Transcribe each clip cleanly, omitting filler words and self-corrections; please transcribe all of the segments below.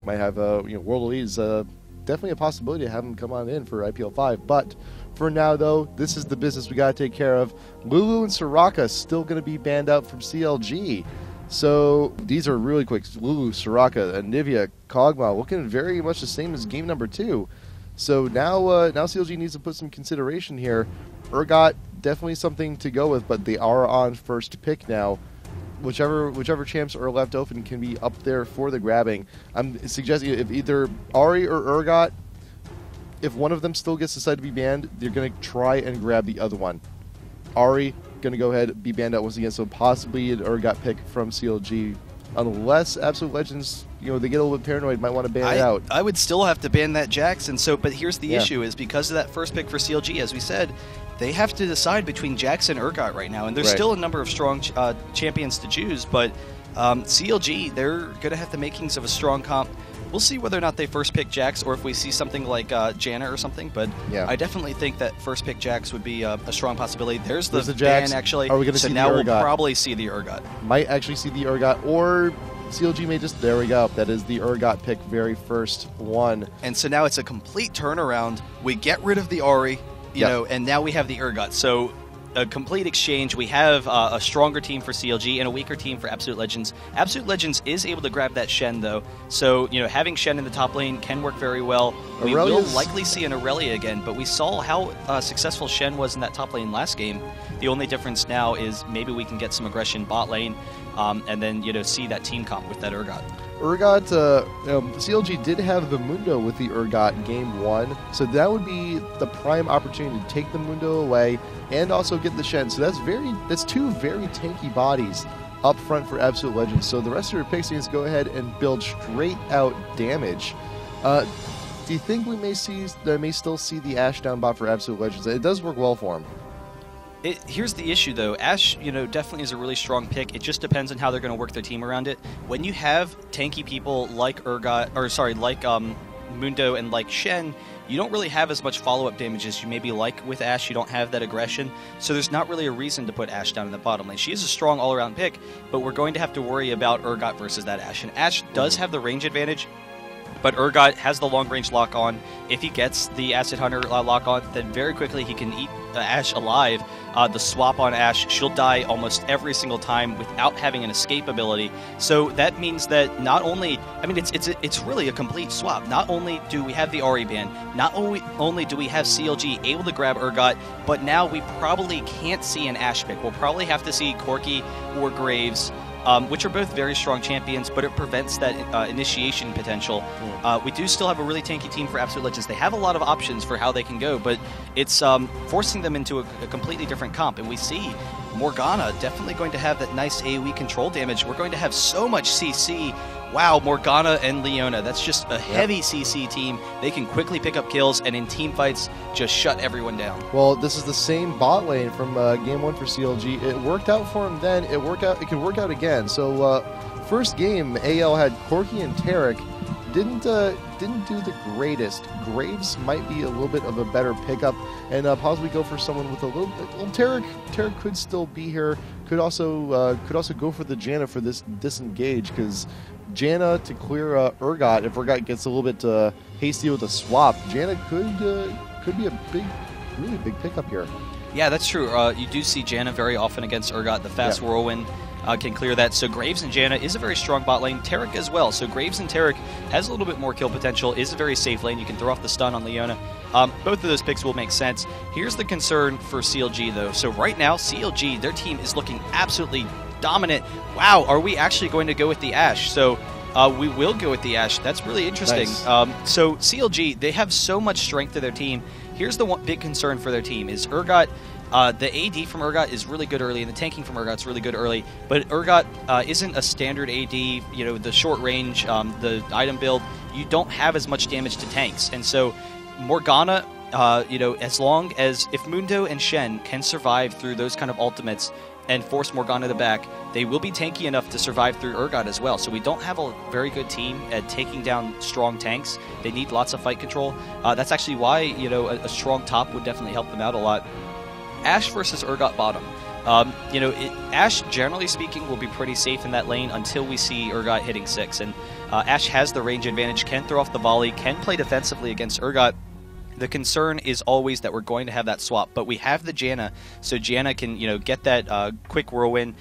might have World Elite is definitely a possibility to have him come on in for IPL5. But for now, though, this is the business we got to take care of. Lulu and Soraka still going to be banned out from CLG. So these are really quick. Lulu, Soraka, Anivia, Kog'Maw looking very much the same as game number 2. So now CLG needs to put some consideration here. Urgot, definitely something to go with, but they are on first pick now. Whichever champs are left open can be up there for the grabbing. I'm suggesting if either Ahri or Urgot, if one of them still gets decided to be banned, they're going to try and grab the other one. Ahri going to go ahead be banned out once again, so possibly an Urgot pick from CLG, unless Absolute Legends, they get a little bit paranoid, might want to ban it out. I would still have to ban that Jax, but here's the issue is because of that first pick for CLG, as we said, they have to decide between Jax and Urgot right now, and there's still a number of strong champions to choose, but CLG, they're going to have the makings of a strong comp. We'll see whether or not they first pick Jax, or if we see something like Janna or something, but I definitely think that first pick Jax would be a strong possibility. There's the Jax. ban, actually, Are we gonna so see now the we'll Urgot? probably see the Urgot. Might actually see the Urgot, or CLG may just, there we go, that is the Urgot pick, very first one. And so now it's a complete turnaround. We get rid of the Ahri, and now we have the Urgot. So a complete exchange. We have a stronger team for CLG and a weaker team for Absolute Legends. Absolute Legends is able to grab that Shen, though. So, having Shen in the top lane can work very well. We will likely see an Aurelia again, but we saw how successful Shen was in that top lane last game. The only difference now is maybe we can get some aggression bot lane, and then, see that team comp with that Urgot. Urgot, CLG did have the Mundo with the Urgot game 1, so that would be the prime opportunity to take the Mundo away and also get the Shen. So that's two very tanky bodies up front for Absolute Legends. So the rest of your picks need to go ahead and build straight out damage. Do you think we may still see the Ashe down bot for Absolute Legends? It does work well for him. Here's the issue, though. Ashe, definitely is a really strong pick. It just depends on how they're going to work their team around it. When you have tanky people like Mundo and like Shen, you don't really have as much follow-up damage as you maybe like with Ashe. You don't have that aggression, so there's not really a reason to put Ashe down in the bottom lane. She is a strong all-around pick, but we're going to have to worry about Urgot versus that Ashe. And Ashe does have the range advantage, but Urgot has the long-range lock-on. If he gets the Acid Hunter lock-on, then very quickly he can eat Ashe alive. The swap on Ashe, she'll die almost every single time without having an escape ability. So that means that not only, it's really a complete swap. Not only do we have the Ahri ban, not only do we have CLG able to grab Urgot, but now we probably can't see an Ashe pick. We'll probably have to see Corki or Graves, which are both very strong champions, but it prevents that initiation potential. We do still have a really tanky team for Absolute Legends. They have a lot of options for how they can go, but it's forcing them into a completely different comp. And we see Morgana definitely going to have that nice AoE control damage. We're going to have so much CC. Wow, Morgana and Leona. That's just a heavy CC team. They can quickly pick up kills, and in team fights, just shut everyone down. Well, this is the same bot lane from game 1 for CLG. It worked out for him then. It can work out again. So first game, AL had Corki and Taric. Didn't do the greatest. Graves might be a little bit of a better pickup, and possibly go for someone with a little bit. Well, Taric could still be here. Could also go for the Janna for this disengage, because Janna to clear Urgot. If Urgot gets a little bit hasty with a swap, Janna could be a really big pickup here. Yeah, that's true. You do see Janna very often against Urgot. The fast whirlwind can clear that. So Graves and Janna is a very strong bot lane. Taric as well. So Graves and Taric has a little bit more kill potential, is a very safe lane. You can throw off the stun on Leona. Both of those picks will make sense. Here's the concern for CLG, though. So right now, CLG, their team is looking absolutely dominant. Wow, are we actually going to go with the Ashe? So we will go with the Ashe. That's really interesting. Nice. So CLG, they have so much strength to their team. Here's the one big concern for their team is Urgot. The AD from Urgot is really good early, and the tanking from Urgot is really good early. But Urgot isn't a standard AD. The short range, the item build, you don't have as much damage to tanks. And so Morgana, as long as if Mundo and Shen can survive through those kind of ultimates and force Morgana to back, they will be tanky enough to survive through Urgot as well. So we don't have a very good team at taking down strong tanks. They need lots of fight control. That's actually why a strong top would definitely help them out a lot. Ashe versus Urgot bottom. Ashe, generally speaking, will be pretty safe in that lane until we see Urgot hitting 6. And Ashe has the range advantage, can throw off the volley, can play defensively against Urgot. The concern is always that we're going to have that swap, but we have the Janna, so Janna can get that quick whirlwind.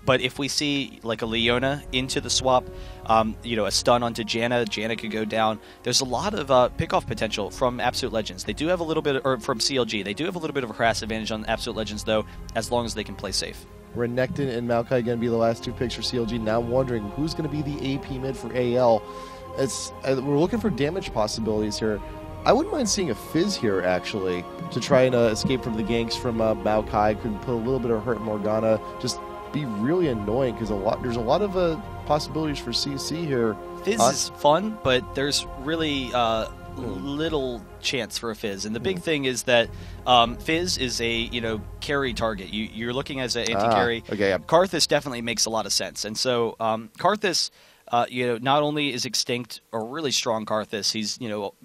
But if we see like a Leona into the swap, a stun onto Janna, Janna could go down. There's a lot of pickoff potential from Absolute Legends. They do have a little bit, or from CLG, they do have a little bit of a harass advantage on Absolute Legends though, as long as they can play safe. Renekton and Maokai going to be the last 2 picks for CLG. Now I'm wondering who's going to be the AP mid for AL. We're looking for damage possibilities here. I wouldn't mind seeing a Fizz here, actually, to try and escape from the ganks from Maokai. Could put a little bit of hurt Morgana. Just be really annoying because there's a lot of possibilities for CC here. Fizz is fun, but there's really little chance for a Fizz. And the big thing is that Fizz is a carry target. You're looking as an anti-carry. Okay, yeah. Karthus definitely makes a lot of sense. And so Karthus, not only is Extinct a really strong Karthus, he's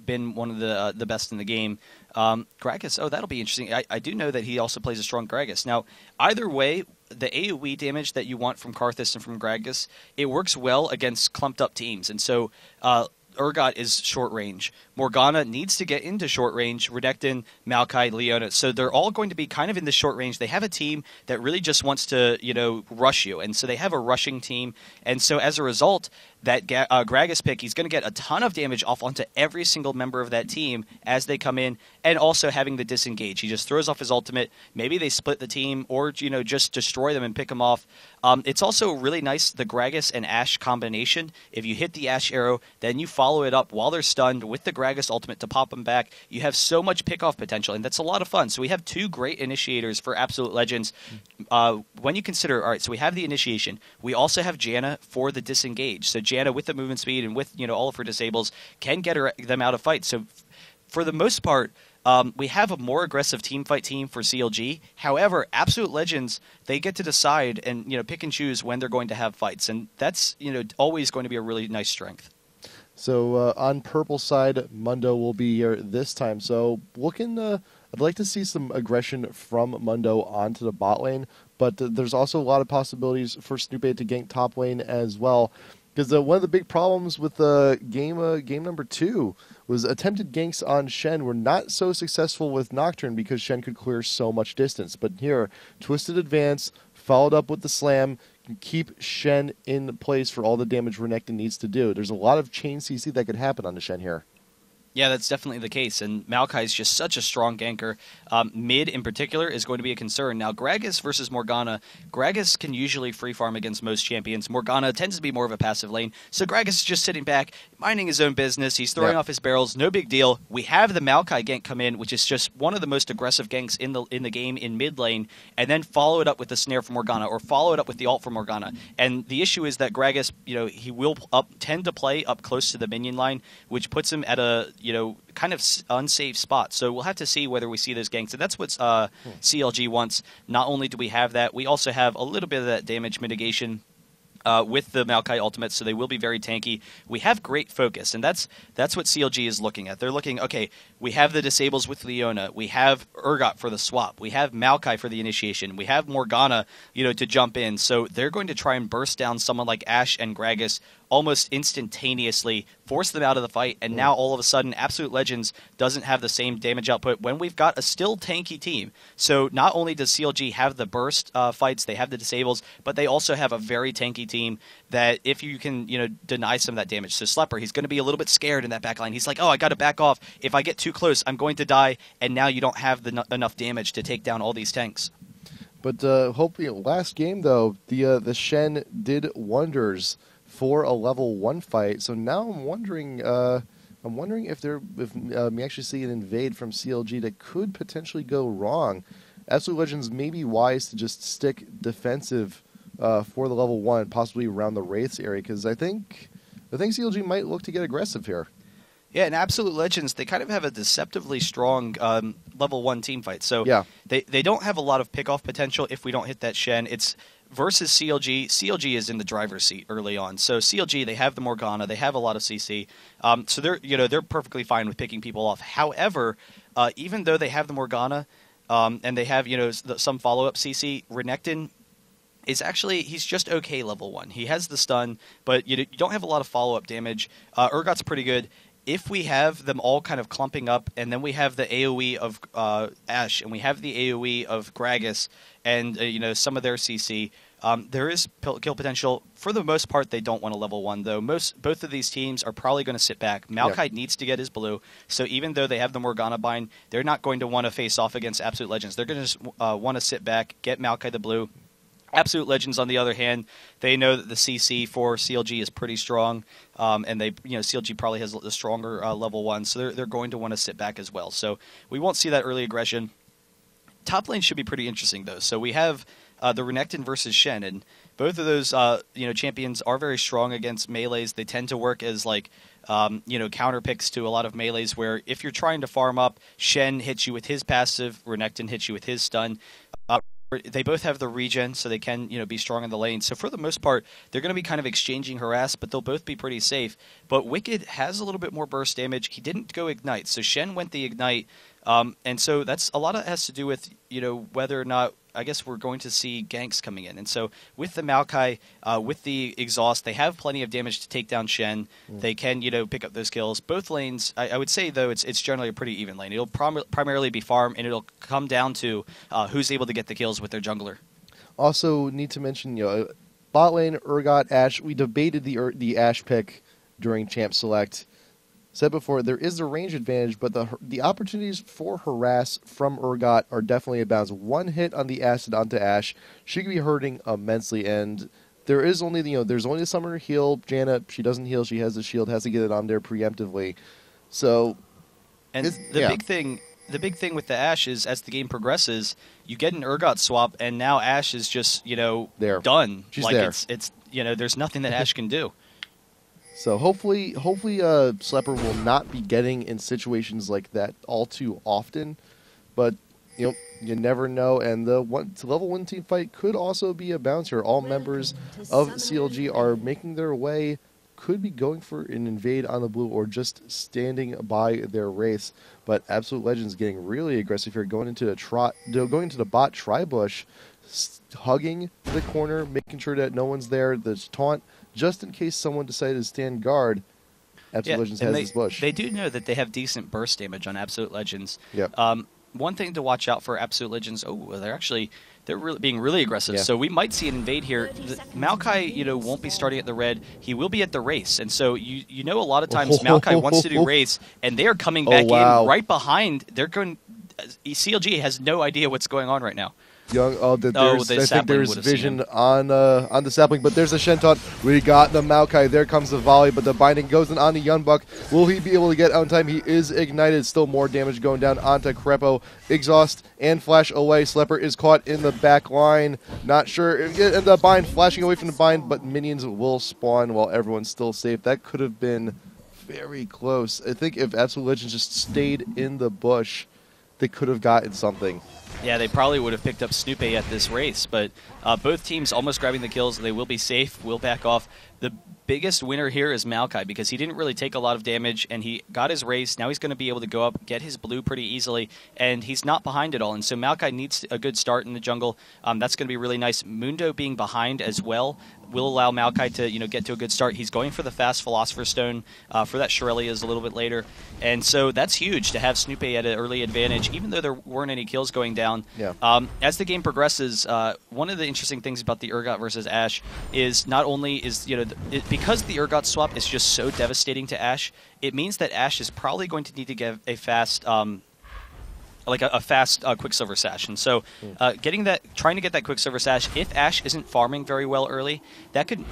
been one of the best in the game. Gragas, that'll be interesting. I do know that he also plays a strong Gragas. Now, either way, the AoE damage that you want from Karthus and from Gragas, it works well against clumped up teams. And so Urgot is short range. Morgana needs to get into short range. Renekton, Maokai, Leona. So they're all going to be kind of in the short range. They have a team that really just wants to, rush you. And so they have a rushing team. And so as a result, that Gragas pick, he's going to get a ton of damage off onto every single member of that team as they come in, and also having the disengage. He just throws off his ultimate. Maybe they split the team or, just destroy them and pick them off. It's also really nice, the Gragas and Ashe combination. If you hit the Ashe arrow, then you follow it up while they're stunned with the Gragas ultimate to pop them back. You have so much pickoff potential, and that's a lot of fun. So we have 2 great initiators for Absolute Legends. When you consider, all right, so we have the initiation. We also have Janna for the disengage. So Janna, with the movement speed and with all of her disables, can get them out of fight. So for the most part, we have a more aggressive teamfight team for CLG. However, Absolute Legends, they get to decide and pick and choose when they're going to have fights, and that's always going to be a really nice strength. So on purple side, Mundo will be here this time. So I'd like to see some aggression from Mundo onto the bot lane, but there's also a lot of possibilities for Snoop8 to gank top lane as well. Because one of the big problems with game number 2 was attempted ganks on Shen were not so successful with Nocturne because Shen could clear so much distance. But here, Twisted Advance, followed up with the Slam, can keep Shen in place for all the damage Renekton needs to do. There's a lot of chain CC that could happen on the Shen here. Yeah, that's definitely the case, and Maokai is just such a strong ganker. Mid, in particular, is going to be a concern. Now, Gragas versus Morgana. Gragas can usually free farm against most champions. Morgana tends to be more of a passive lane, so Gragas is just sitting back, minding his own business. He's throwing off his barrels, no big deal. We have the Maokai gank come in, which is just one of the most aggressive ganks in the game in mid lane, and then follow it up with the snare from Morgana, or follow it up with the ult from Morgana. And the issue is that Gragas, he will tend to play up close to the minion line, which puts him at a kind of unsafe spot. So we'll have to see whether we see those ganks. And that's what CLG wants. Not only do we have that, we also have a little bit of that damage mitigation with the Maokai ultimate, so they will be very tanky. We have great focus, and that's what CLG is looking at. They're looking, okay, we have the disables with Leona, we have Urgot for the swap, we have Maokai for the initiation, we have Morgana, to jump in. So they're going to try and burst down someone like Ashe and Gragas almost instantaneously, force them out of the fight, and now all of a sudden Absolute Legends doesn't have the same damage output when we've got a still tanky team. So not only does CLG have the burst fights, they have the disables, but they also have a very tanky team that if you can deny some of that damage. So Slepper, he's going to be a little bit scared in that backline. He's like, oh, I got to back off. If I get too close, I'm going to die, and now you don't have enough damage to take down all these tanks. But hopefully, last game though, the Shen did wonders for a level 1 fight. So now I'm wondering if we actually see an invade from CLG that could potentially go wrong. Absolute Legends may be wise to just stick defensive for the level 1, possibly around the Wraiths area, because I think CLG might look to get aggressive here. Yeah, and Absolute Legends, they kind of have a deceptively strong level 1 team fight. So yeah, they don't have a lot of pickoff potential if we don't hit that Shen. It's versus CLG. CLG is in the driver's seat early on. So CLG, they have the Morgana, they have a lot of CC. So they're perfectly fine with picking people off. However, even though they have the Morgana and they have some follow-up CC, Renekton, is actually, he's just okay level 1. He has the stun, but you don't have a lot of follow-up damage. Urgot's pretty good. If we have them all kind of clumping up, and then we have the AoE of Ashe, and we have the AoE of Gragas, and some of their CC, there is kill potential. For the most part, they don't want to level 1, though. Both of these teams are probably going to sit back. Maokai needs to get his blue, so even though they have the Morgana bind, they're not going to want to face off against Absolute Legends. They're going to just want to sit back, get Maokai the blue. Absolute Legends, on the other hand, they know that the CC for CLG is pretty strong, and they, CLG probably has the stronger level 1, so they're going to want to sit back as well. So we won't see that early aggression. Top lane should be pretty interesting, though. So we have the Renekton versus Shen, and both of those champions are very strong against melees. They tend to work as counter picks to a lot of melees, where if you're trying to farm up, Shen hits you with his passive, Renekton hits you with his stun. They both have the regen, so they can be strong in the lane. So for the most part, they're going to be kind of exchanging harass, but they'll both be pretty safe. But Wicked has a little bit more burst damage. He didn't go Ignite, so Shen went the Ignite. And so that's a lot of it has to do with whether or not, I guess, we're going to see ganks coming in. And so with the Maokai, with the exhaust, they have plenty of damage to take down Shen. They can pick up those kills. Both lanes, I would say, though, it's generally a pretty even lane. It'll primarily be farm, and it'll come down to who's able to get the kills with their jungler. Also need to mention, bot lane, Urgot, Ashe. We debated the Ashe pick during Champ Select. Said before, there is the range advantage, but the opportunities for harass from Urgot are definitely abounds. One hit on the acid onto Ashe, she could be hurting immensely, and there is only there's only the summoner heal. Janna, she doesn't heal, she has the shield, has to get it on there preemptively. So, and the big thing with the Ashe is, as the game progresses, you get an Urgot swap, and now Ashe is just there. Done. She's there. It's there's nothing that Ashe can do. So hopefully, Slepper will not be getting in situations like that all too often, but you never know. And the level 1 team fight could also be a bouncer. All members of CLG are making their way, could be going for an invade on the blue or just standing by their race. But Absolute Legends getting really aggressive here, going into the bot tri-bush, hugging the corner, making sure that no one's there. The taunt, just in case someone decided to stand guard. Absolute Legends has this bush. They do know that they have decent burst damage on Absolute Legends. Yep. One thing to watch out for Absolute Legends, they're really being really aggressive. Yeah. So we might see an invade here. Maokai, won't be starting at the red. He will be at the race. And so a lot of times Maokai wants to do race, and they are coming back in right behind. CLG has no idea what's going on right now. I think there's vision on the sapling, but there's a Shen taunt. We got the Maokai. There comes the volley, but the binding goes on the Yunbuck. Will he be able to get out in time? He is ignited. Still more damage going down onto Crepo. Exhaust and flash away. Slepper is caught in the back line. Not sure. And the bind flashing away from the bind, but minions will spawn while everyone's still safe. That could have been very close. I think if Absolute Legends just stayed in the bush, they could have gotten something. Yeah, they probably would have picked up Snoop at this race, but both teams almost grabbing the kills. They will be safe, will back off. The biggest winner here is Maokai, because he didn't really take a lot of damage, and he got his race. Now he's going to be able to go up, get his blue pretty easily, and he's not behind at all. And so Maokai needs a good start in the jungle. That's going to be really nice. Mundo being behind as well will allow Maokai to get to a good start. He's going for the fast Philosopher's Stone for that Shirelia's a little bit later. And so that's huge to have Snoop at an early advantage, even though there weren't any kills going down. Yeah. As the game progresses, one of the interesting things about the Urgot versus Ashe is not only is, because the Urgot swap is just so devastating to Ashe, it means that Ashe is probably going to need to get a fast Quicksilver Sash. And so trying to get that Quicksilver Sash, if Ashe isn't farming very well early, that could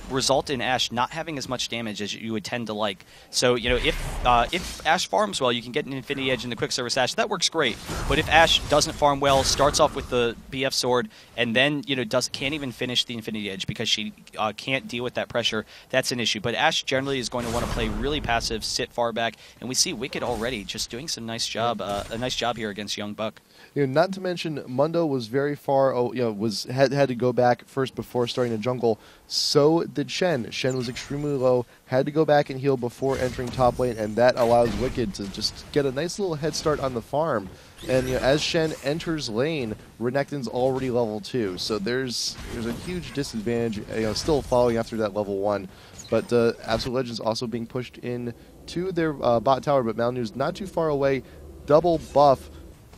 result in Ashe not having as much damage as you would tend to like. So, if Ashe farms well, you can get an Infinity Edge and the Quicksilver Sash. That works great. But if Ashe doesn't farm well, starts off with the BF Sword, and then, can't even finish the Infinity Edge because she can't deal with that pressure, that's an issue. But Ashe generally is going to want to play really passive, sit far back, and we see Wicked already just doing some nice job, a nice job here against Young Buck. Not to mention, Mundo was very far, had to go back first before starting the jungle. So did Shen. Shen was extremely low, had to go back and heal before entering top lane, and that allows Wicked to just get a nice little head start on the farm. And as Shen enters lane, Renekton's already level 2, so there's a huge disadvantage, still following after that level 1. But AbsoluteLegends also being pushed in to their bot tower, but Malnu's not too far away. Double buff,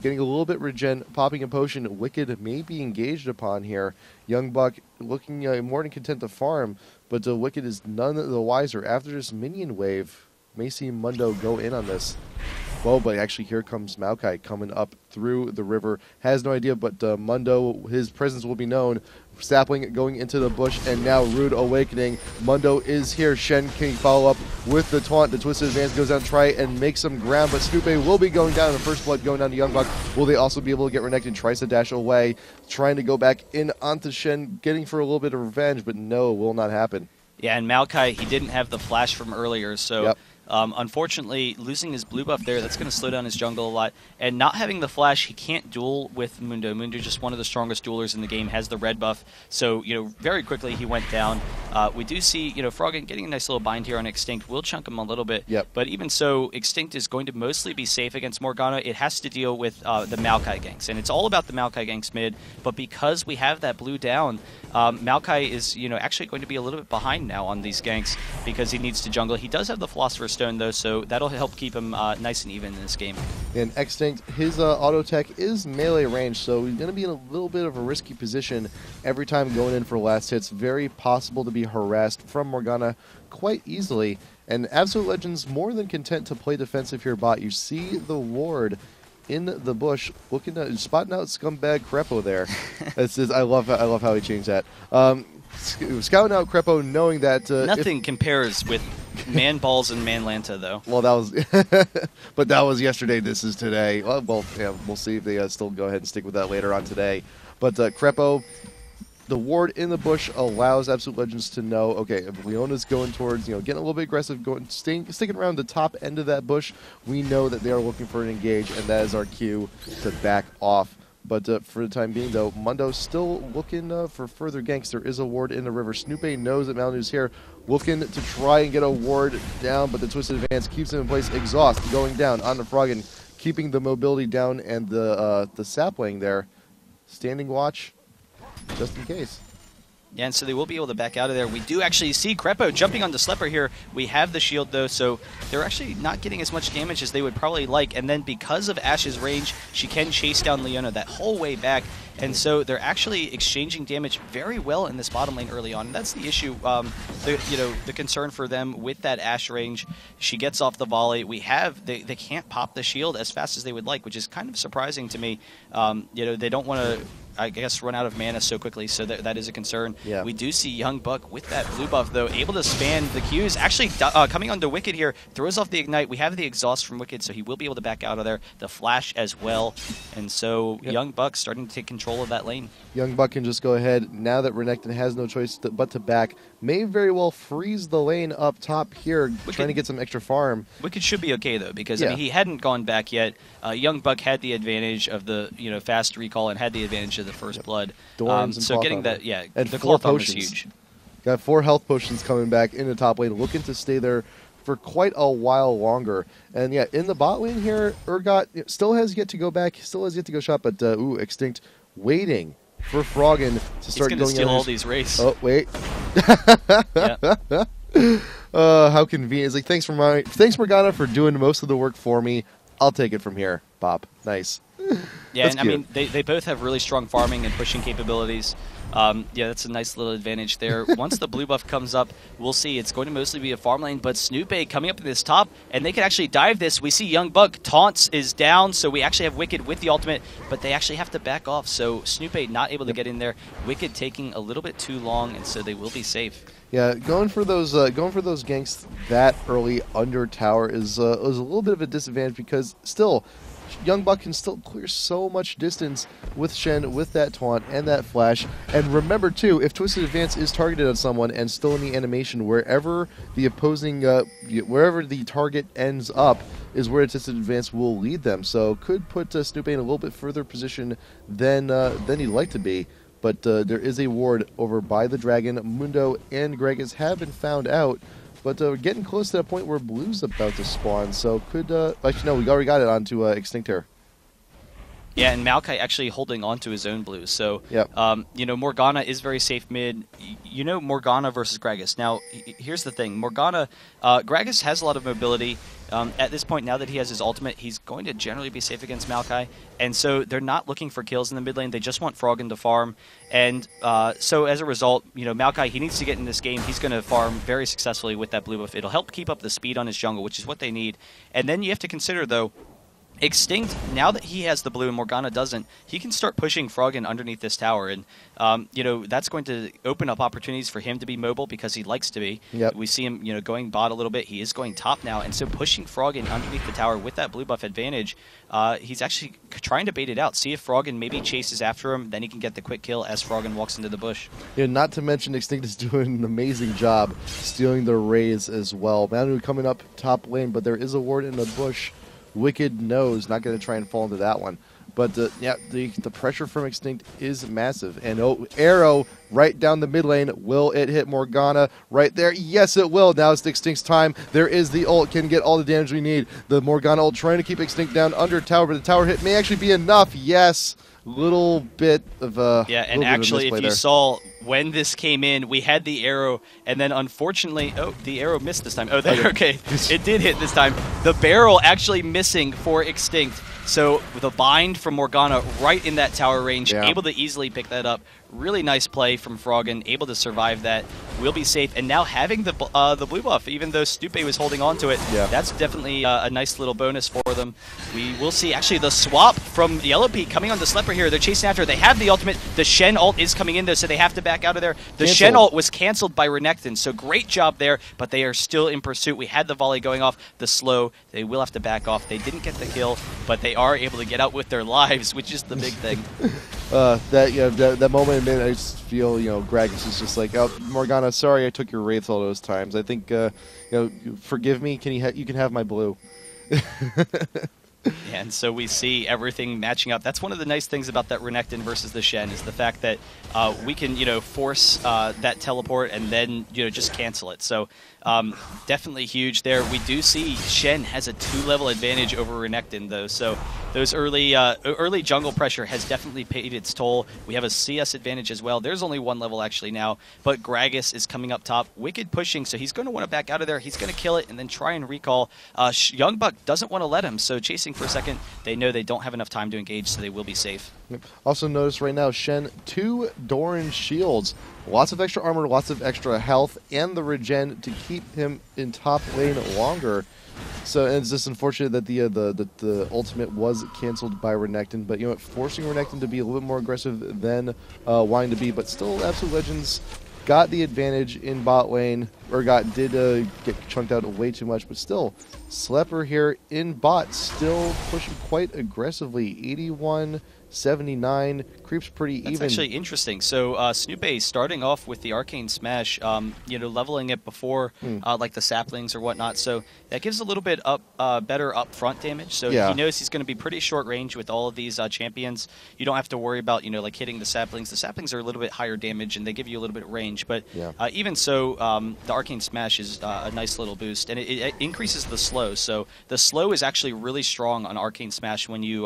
getting a little bit regen, popping a potion. Wicked may be engaged upon here. Young Buck looking more than content to farm, but Wicked is none the wiser. After this minion wave, may see Mundo go in on this. Well, but actually here comes Maokai coming up through the river. Has no idea, but Mundo, his presence will be known. Sapling going into the bush, and now Rude Awakening. Mundo is here. Shen can follow up with the taunt. The Twisted Advance goes down, try and make some ground, but Snoopy will be going down. The first blood going down to Young Buck. Will they also be able to get Renekton? Tries to dash away, trying to go back in onto Shen, getting for a little bit of revenge, but no, will not happen. Yeah, and Maokai, he didn't have the flash from earlier, so... Yep. Unfortunately, losing his blue buff there, that's going to slow down his jungle a lot. And not having the flash, he can't duel with Mundo. Mundo, just one of the strongest duelers in the game, has the red buff. So, very quickly he went down. We do see, Froggen getting a nice little bind here on Extinct. Will chunk him a little bit. Yep. But even so, Extinct is going to mostly be safe against Morgana. It has to deal with the Maokai ganks. And it's all about the Maokai ganks mid. But because we have that blue down, Maokai is, actually going to be a little bit behind now on these ganks because he needs to jungle. He does have the Philosopher's Stone, though, so that'll help keep him nice and even in this game. And Extinct, his auto tech is melee range, so he's going to be in a little bit of a risky position every time going in for last hits. Very possible to be harassed from Morgana quite easily. And AbsoluteLegends more than content to play defensive here bot. You see the ward in the bush, looking at spotting out scumbag Crepo there. I love how he changed that. Scouting out Crepo, knowing that nothing compares with Man Balls and Manlanta, though. Well, that was, but that was yesterday. This is today. Well, yeah, we'll see if they still go ahead and stick with that later on today. But Crepo, the ward in the bush allows AbsoluteLegends to know, okay, if Leona's going towards, getting a little bit aggressive, sticking around the top end of that bush, we know that they are looking for an engage, and that is our cue to back off. But for the time being, though, Mundo's still looking for further ganks. There is a ward in the river. Snoopy knows that Malnu's here, looking to try and get a ward down, but the Twisted Advance keeps him in place. Exhaust going down on the Froggen, keeping the mobility down, and the sapling there. Standing watch, just in case. Yeah, and so they will be able to back out of there. We do actually see Crepo jumping on the Slepper here. We have the shield, though, so they're actually not getting as much damage as they would probably like. And then because of Ash's range, she can chase down Leona that whole way back. And so they're actually exchanging damage very well in this bottom lane early on. And that's the issue, the concern for them with that Ashe range. She gets off the volley. They can't pop the shield as fast as they would like, which is kind of surprising to me. They don't want to, I guess, run out of mana so quickly, so that is a concern. Yeah. We do see Young Buck with that blue buff, though, able to span the Qs. Actually, coming onto Wicked here, throws off the Ignite. We have the exhaust from Wicked, so he will be able to back out of there. The Flash as well. And so Young Buck starting to take control of that lane. Young Buck can just go ahead, now that Renekton has no choice but to back, may very well freeze the lane up top here, trying to get some extra farm. Wicked should be okay, though, because I mean, he hadn't gone back yet. Young Buck had the advantage of the fast recall and had the advantage of the first blood. So getting that, and the 4 cloth armor is potions. huge. Got 4 health potions coming back in the top lane, looking to stay there for quite a while longer. And in the bot lane here, Urgot still has yet to go back, still has yet to go shot, but Extinct waiting for Froggen to start going. He's going to steal all these wraiths. Oh, wait. How convenient. It's like, thanks Morgana for doing most of the work for me. I'll take it from here, Bob. Nice. Yeah, and I mean, they both have really strong farming and pushing capabilities. That's a nice little advantage there. Once the blue buff comes up, we'll see. It's going to mostly be a farm lane, but Snoopy coming up in this top, and they can actually dive this. We see Young Buck. Taunts is down, so we actually have Wicked with the ultimate, but they actually have to back off, so Snoopy not able to get in there. Wicked taking a little bit too long, and so they will be safe. Yeah, going for those ganks that early under tower is a little bit of a disadvantage because still, Young Buck can still clear so much distance with Shen, with that taunt and that flash. And remember too, if Twisted Advance is targeted on someone and still in the animation, wherever the opposing, wherever the target ends up, is where Twisted Advance will lead them. So could put Snoopy in a little bit further position than he'd like to be. But there is a ward over by the dragon. Mundo and Gregus have been found out. But we're getting close to that point where Blue's about to spawn. So could... actually, no, we already got it onto Extinct here. Yeah, and Maokai actually holding on to his own blue. So, yep. You know, Morgana is very safe mid. You know, Morgana versus Gragas. Now, here's the thing. Morgana, Gragas has a lot of mobility. At this point, now that he has his ultimate, he's going to generally be safe against Maokai. And so they're not looking for kills in the mid lane. They just want Froggen to farm. And so as a result, you know, Maokai, he needs to get in this game. He's going to farm very successfully with that blue buff. It'll help keep up the speed on his jungle, which is what they need. And then you have to consider, though, Extinct, now that he has the blue and Morgana doesn't, he can start pushing Froggen underneath this tower. And, you know, that's going to open up opportunities for him to be mobile because he likes to be. Yep. We see him, you know, going bot a little bit. He is going top now. And so pushing Froggen underneath the tower with that blue buff advantage, he's actually trying to bait it out. See if Froggen maybe chases after him. Then he can get the quick kill as Froggen walks into the bush. Yeah, not to mention Extinct is doing an amazing job stealing the Rays as well. Manu coming up top lane, but there is a ward in the bush. Wicked knows, not going to try and fall into that one. But yeah, the pressure from Extinct is massive. And arrow right down the mid lane. Will it hit Morgana right there? Yes, it will. Now it's Extinct's time. There is the ult. Can get all the damage we need. The Morgana ult trying to keep Extinct down under tower, but the tower hit may actually be enough. Yes. Little bit of a yeah, and actually, if you saw when this came in, we had the arrow, and then unfortunately, oh, the arrow missed this time. Oh, there, okay, it did hit this time. The barrel actually missing for Extinct. So the bind from Morgana right in that tower range, able to easily pick that up. Really nice play from Froggen, able to survive that. We'll be safe. And now having the blue buff, even though Stupe was holding on to it, that's definitely a nice little bonus for them. We will see actually the swap from Yellow Peak coming on the Slepper here. They're chasing after. They have the ultimate. The Shen ult is coming in though, so they have to back out of there. The Shen ult was canceled by Renekton, so great job there, but they are still in pursuit. We had the volley going off. The slow, they will have to back off. They didn't get the kill, but they are able to get out with their lives, which is the big thing. That moment, man, I just feel, you know, Gragas is just like, oh, Morgana, sorry I took your Wraith all those times. I think, you know, forgive me. You can have my blue. And so we see everything matching up. That's one of the nice things about that Renekton versus the Shen is the fact that we can, you know, force that teleport and then, you know, just cancel it. So definitely huge there. We do see Shen has a 2-level advantage over Renekton though. So those early jungle pressure has definitely paid its toll. We have a CS advantage as well. There's only 1 level actually now, but Gragas is coming up top. Wicked pushing, so he's going to want to back out of there. He's going to kill it and then try and recall. Young Buck doesn't want to let him, so chasing for a second. They know they don't have enough time to engage, so they will be safe. Also notice right now, Shen, 2 Doran shields. Lots of extra armor, lots of extra health, and the regen to keep him in top lane longer. So and it's just unfortunate that the ultimate was canceled by Renekton, but you know what, forcing Renekton to be a little bit more aggressive than wanting to be, but still AbsoluteLegends got the advantage in bot lane, or did get chunked out way too much, but still, Slepper here in bot still pushing quite aggressively. 81-79, creeps pretty even. That's actually interesting. So Snoop starting off with the Arcane Smash, you know, leveling it before like the saplings or whatnot. So that gives a little bit better upfront damage. So he knows he's going to be pretty short range with all of these champions. You don't have to worry about, you know, like hitting the saplings. The saplings are a little bit higher damage and they give you a little bit of range. But even so, the Arcane Smash is a nice little boost, and it increases the slow. So the slow is actually really strong on Arcane Smash when you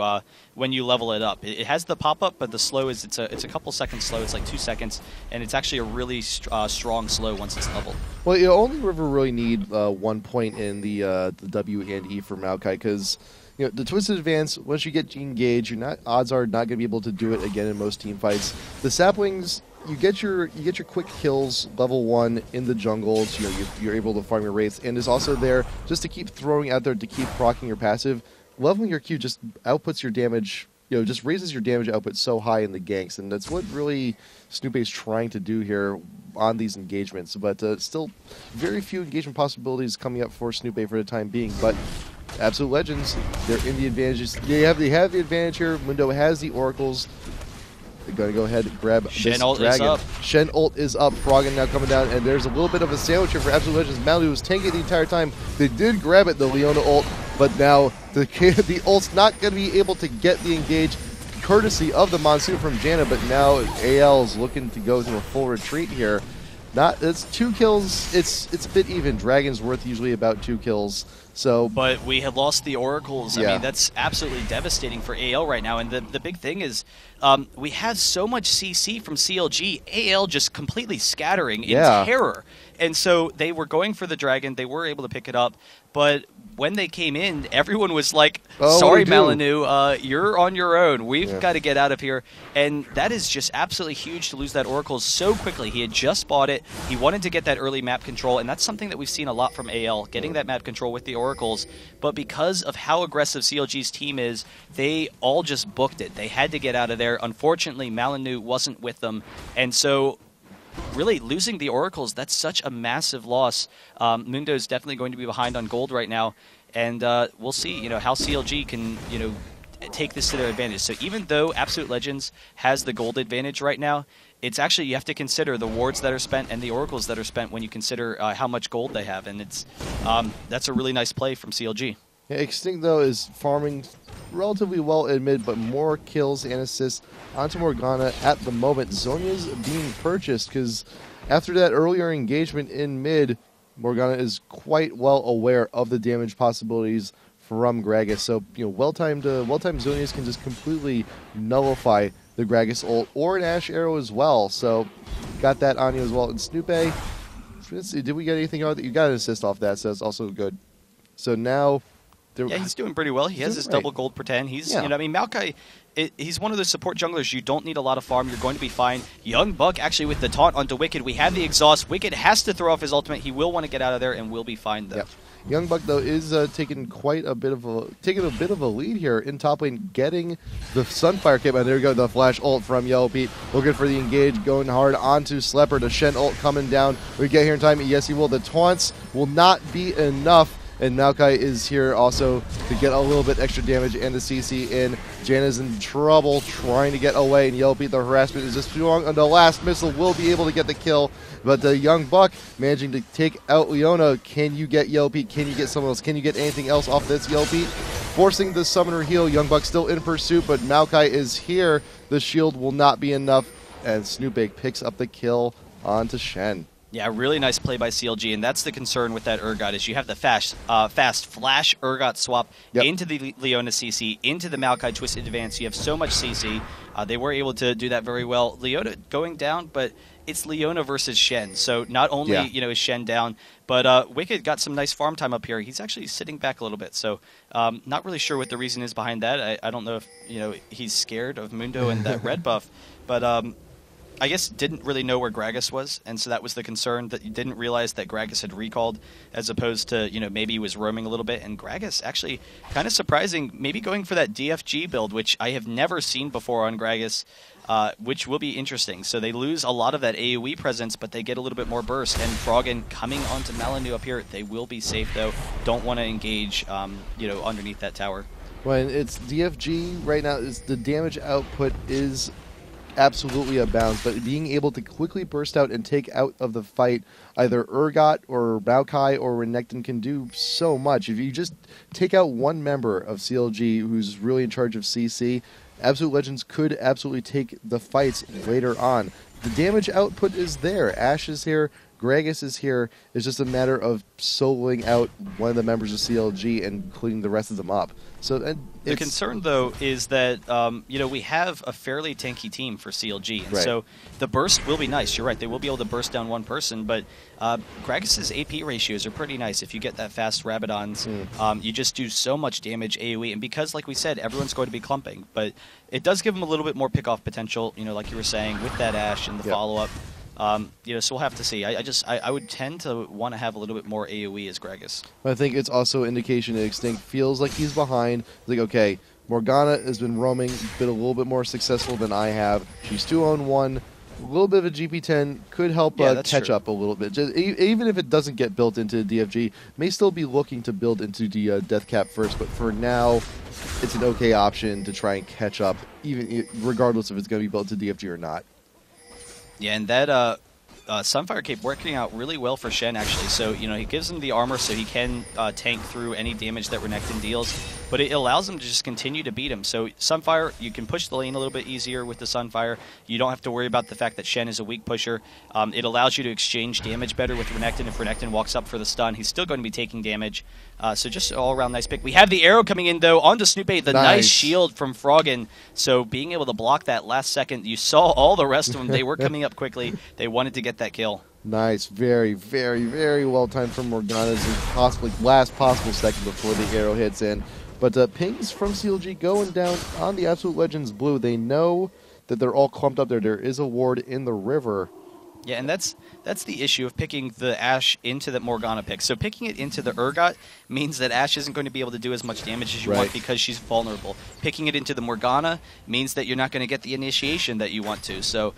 level it up. It has the pop up, but the slow is it's a couple seconds slow. It's like 2 seconds, and it's actually a really strong slow once it's leveled. Well, you only River really need 1 point in the W and E for Maokai, because you know the Twisted Advance. Once you get engaged, odds are not going to be able to do it again in most team fights. The saplings. You get your quick kills level 1 in the jungle, so you're able to farm your wraiths, and is also there just to keep throwing out there to keep proccing your passive. Leveling your Q just outputs your damage, you know, just raises your damage output so high in the ganks, and that's what really Snoop is trying to do here on these engagements. But still, very few engagement possibilities coming up for Snoop for the time being. But AbsoluteLegends, they're in the advantages. They have the advantage here. Mundo has the oracles. They're going to go ahead and grab Shen this ult dragon. Is up. Shen ult is up. Froggen now coming down, and there's a little bit of a sandwich here for AbsoluteLegends. Malibu was tanking it the entire time. They did grab it, the Leona ult, but now the ult's not going to be able to get the engage. courtesy of the Monsoon from Janna, but now AL is looking to go to a full retreat here. It's 2 kills. It's a bit even. Dragon's worth usually about 2 kills. So, but we have lost the Oracles. Yeah. I mean, that's absolutely devastating for AL right now. And the big thing is we have so much CC from CLG, AL just completely scattering in terror. And so they were going for the Dragon. They were able to pick it up. But when they came in, everyone was like, sorry, Malinu, you're on your own. We've got to get out of here. And that is just absolutely huge to lose that Oracle so quickly. He had just bought it. He wanted to get that early map control. And that's something that we've seen a lot from AL, getting that map control with the Oracles. But because of how aggressive CLG's team is, they all just booked it. They had to get out of there. Unfortunately, Malinu wasn't with them. And so really losing the Oracles, that's such a massive loss. Mundo's definitely going to be behind on gold right now. And we'll see, how CLG can, take this to their advantage. So even though Absolute Legends has the gold advantage right now, it's actually, you have to consider the wards that are spent and the Oracles that are spent when you consider how much gold they have. And it's that's a really nice play from CLG. Yeah, Extinct, though, is farming relatively well in mid, but more kills and assists onto Morgana at the moment. Zhonya's being purchased because after that earlier engagement in mid, Morgana is quite well aware of the damage possibilities from Gragas. So, well-timed Zhonya's can just completely nullify the Gragas ult or an Ashe arrow as well. So, got that on you as well. And Snoopay, did we get anything out? You got an assist off that, so that's also good. So now, yeah, he's doing pretty well. He has his double gold per 10. He's, Maokai, he's one of those support junglers. You don't need a lot of farm. You're going to be fine. Young Buck actually with the taunt onto Wicked. We have the exhaust. Wicked has to throw off his ultimate. He will want to get out of there and will be fine though. Yep. Young Buck though is taking a bit of a lead here in top lane, getting the Sunfire kit. And there we go, the flash ult from Yellow Pete, looking for the engage, going hard onto Slepper. The Shen ult coming down. We get here in time. Yes, he will. The taunts will not be enough. And Maokai is here also to get a little bit extra damage and the CC in. Janna's in trouble trying to get away, and Yellow Pete, the harassment is just too long, and the last missile will be able to get the kill. But the Young Buck managing to take out Leona. Can you get Yellow Pete? Can you get someone else? Can you get anything else off this Yellow Pete? Forcing the summoner heal. Young Buck still in pursuit, but Maokai is here. The shield will not be enough, and Snoopay picks up the kill onto Shen. Yeah, really nice play by CLG, and that's the concern with that Urgot is you have the fast flash Urgot swap into the Leona CC, into the Maokai Twisted Advance. You have so much CC. They were able to do that very well. Leona going down, but it's Leona versus Shen. So not only is Shen down, but Wicked got some nice farm time up here. He's actually sitting back a little bit, so not really sure what the reason is behind that. I don't know if he's scared of Mundo and that red buff, but I guess didn't really know where Gragas was, and so that was the concern, that you didn't realize that Gragas had recalled, as opposed to, maybe he was roaming a little bit. And Gragas actually kind of surprising, maybe going for that DFG build, which I have never seen before on Gragas, which will be interesting. So they lose a lot of that AoE presence, but they get a little bit more burst. And Froggen coming onto Malinu up here, they will be safe though. Don't want to engage, underneath that tower. When it's DFG right now, the damage output is absolutely abounds, but being able to quickly burst out and take out of the fight either Urgot or Maokai or Renekton can do so much. If you just take out one member of CLG who's really in charge of CC, Absolute Legends could absolutely take the fights later on. The damage output is there. Ashe is here. Gragas is here. It's just a matter of soloing out one of the members of CLG and cleaning the rest of them up. So the concern, though, is that we have a fairly tanky team for CLG, and so the burst will be nice. You're right; they will be able to burst down one person, but Gragas's AP ratios are pretty nice. If you get that fast Rabadons, you just do so much damage AoE, and because, like we said, everyone's going to be clumping, but it does give them a little bit more pick-off potential. Like you were saying, with that Ashe and the follow-up. So we'll have to see. I would tend to want to have a little bit more AoE as Gragas. I think it's also an indication that Extinct feels like he's behind. It's like, okay, Morgana has been roaming, been a little bit more successful than I have. She's 2-on-1. A little bit of a GP10 could help catch up a little bit. Just, even if it doesn't get built into DFG, may still be looking to build into the Death Cap first. But for now, it's an okay option to try and catch up, even regardless if it's going to be built into DFG or not. Yeah, and that Sunfire Cape working out really well for Shen, actually. So, he gives him the armor so he can tank through any damage that Renekton deals. but it allows them to just continue to beat him. So Sunfire, you can push the lane a little bit easier with the Sunfire. You don't have to worry about the fact that Shen is a weak pusher. It allows you to exchange damage better with Renekton. If Renekton walks up for the stun, he's still going to be taking damage. So just an all-around nice pick. We have the arrow coming in, though, onto Snoopy. The nice shield from Froggen. So being able to block that last second, you saw all the rest of them. They were coming up quickly. They wanted to get that kill. Nice. Very, very, very well timed from Morgana's possibly last possible second before the arrow hits in. But pings from CLG going down on the Absolute Legends blue. They know that they're all clumped up there. There is a ward in the river. Yeah, and that's the issue of picking the Ashe into the Morgana pick. So picking it into the Urgot means that Ashe isn't going to be able to do as much damage as you want because she's vulnerable. Picking it into the Morgana means that you're not going to get the initiation that you want to. So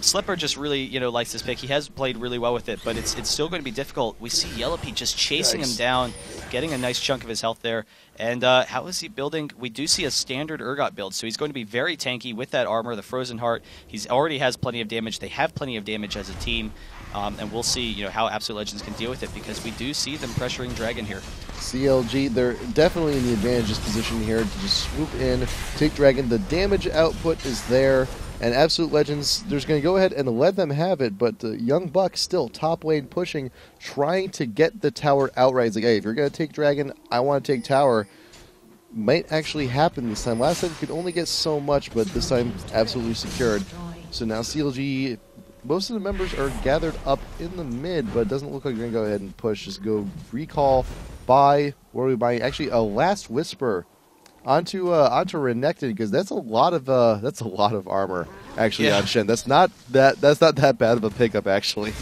Slipper just really likes this pick. He has played really well with it, but it's still going to be difficult. We see Yellowpete just chasing him down, getting a nice chunk of his health there. And how is he building? We do see a standard Urgot build, so he's going to be very tanky with that armor, the Frozen Heart. He already has plenty of damage. They have plenty of damage as a team, and we'll see how Absolute Legends can deal with it, because we do see them pressuring Dragon here. CLG, they're definitely in the advantageous position here to just swoop in, take Dragon. The damage output is there, and Absolute Legends, they're going to go ahead and let them have it, but Young Buck still top lane pushing, trying to get the tower outright. It's like, hey, if you're going to take Dragon, I want to take tower. Might actually happen this time. Last time you could only get so much, but this time absolutely secured. So now CLG, most of the members are gathered up in the mid, but it doesn't look like they're going to go ahead and push. Just go recall, buy, where are we buying? Actually, a Last Whisper onto Renekton, because that's a lot of armor actually on Shen. That's not that bad of a pickup actually.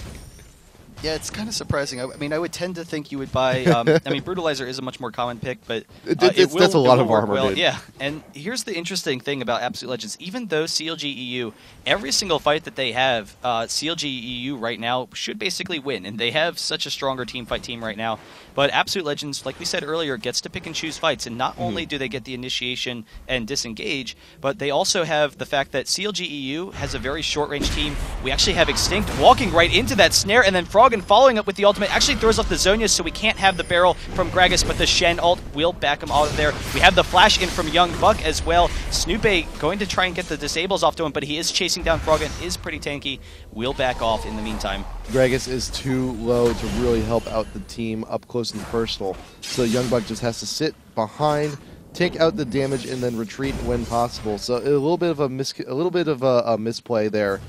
Yeah, it's kind of surprising. I mean, I would tend to think you would buy. I mean, Brutalizer is a much more common pick, but that's a lot of armor. Well. Yeah, and here's the interesting thing about Absolute Legends. Even though CLG.EU, every single fight that they have, CLG.EU right now should basically win, and they have such a stronger team fight team right now. But Absolute Legends, like we said earlier, gets to pick and choose fights, and not only do they get the initiation and disengage, but they also have the fact that CLG.EU has a very short-range team. We actually have Extinct walking right into that snare, and then Froggen following up with the ultimate actually throws off the Zhonya, so we can't have the barrel from Gragas, but the Shen ult will back him out of there. We have the flash in from Young Buck as well. Snoopy going to try and get the disables off to him, but he is chasing down Froggen, is pretty tanky. We'll back off in the meantime. Gragas is too low to really help out the team up close and personal, so Young Buck just has to sit behind, take out the damage, and then retreat when possible. So a little bit of a misplay there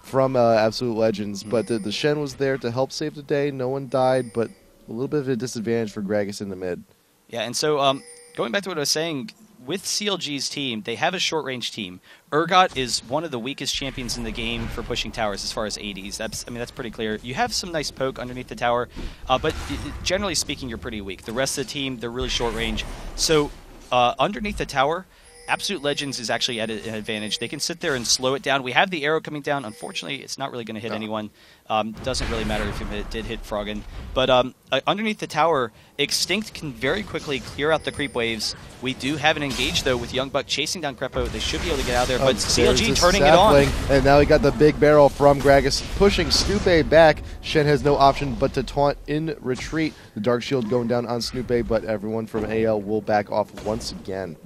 from Absolute Legends, but the Shen was there to help save the day. No one died, but a little bit of a disadvantage for Gragas in the mid. Yeah, and so going back to what I was saying, with CLG's team, they have a short-range team. Urgot is one of the weakest champions in the game for pushing towers as far as ADs. That's pretty clear. You have some nice poke underneath the tower, but generally speaking, you're pretty weak. The rest of the team, they're really short-range. So underneath the tower, Absolute Legends is actually at an advantage. They can sit there and slow it down. We have the arrow coming down. Unfortunately, it's not really going to hit anyone. Doesn't really matter if it did hit Froggen. But underneath the tower, Extinct can very quickly clear out the creep waves. We do have an engage, though, with Young Buck chasing down Crepo. They should be able to get out there, but CLG turning it on. And now we got the big barrel from Gragas pushing Snoopy back. Shen has no option but to taunt in retreat. The Dark Shield going down on Snoopy, but everyone from AL will back off once again.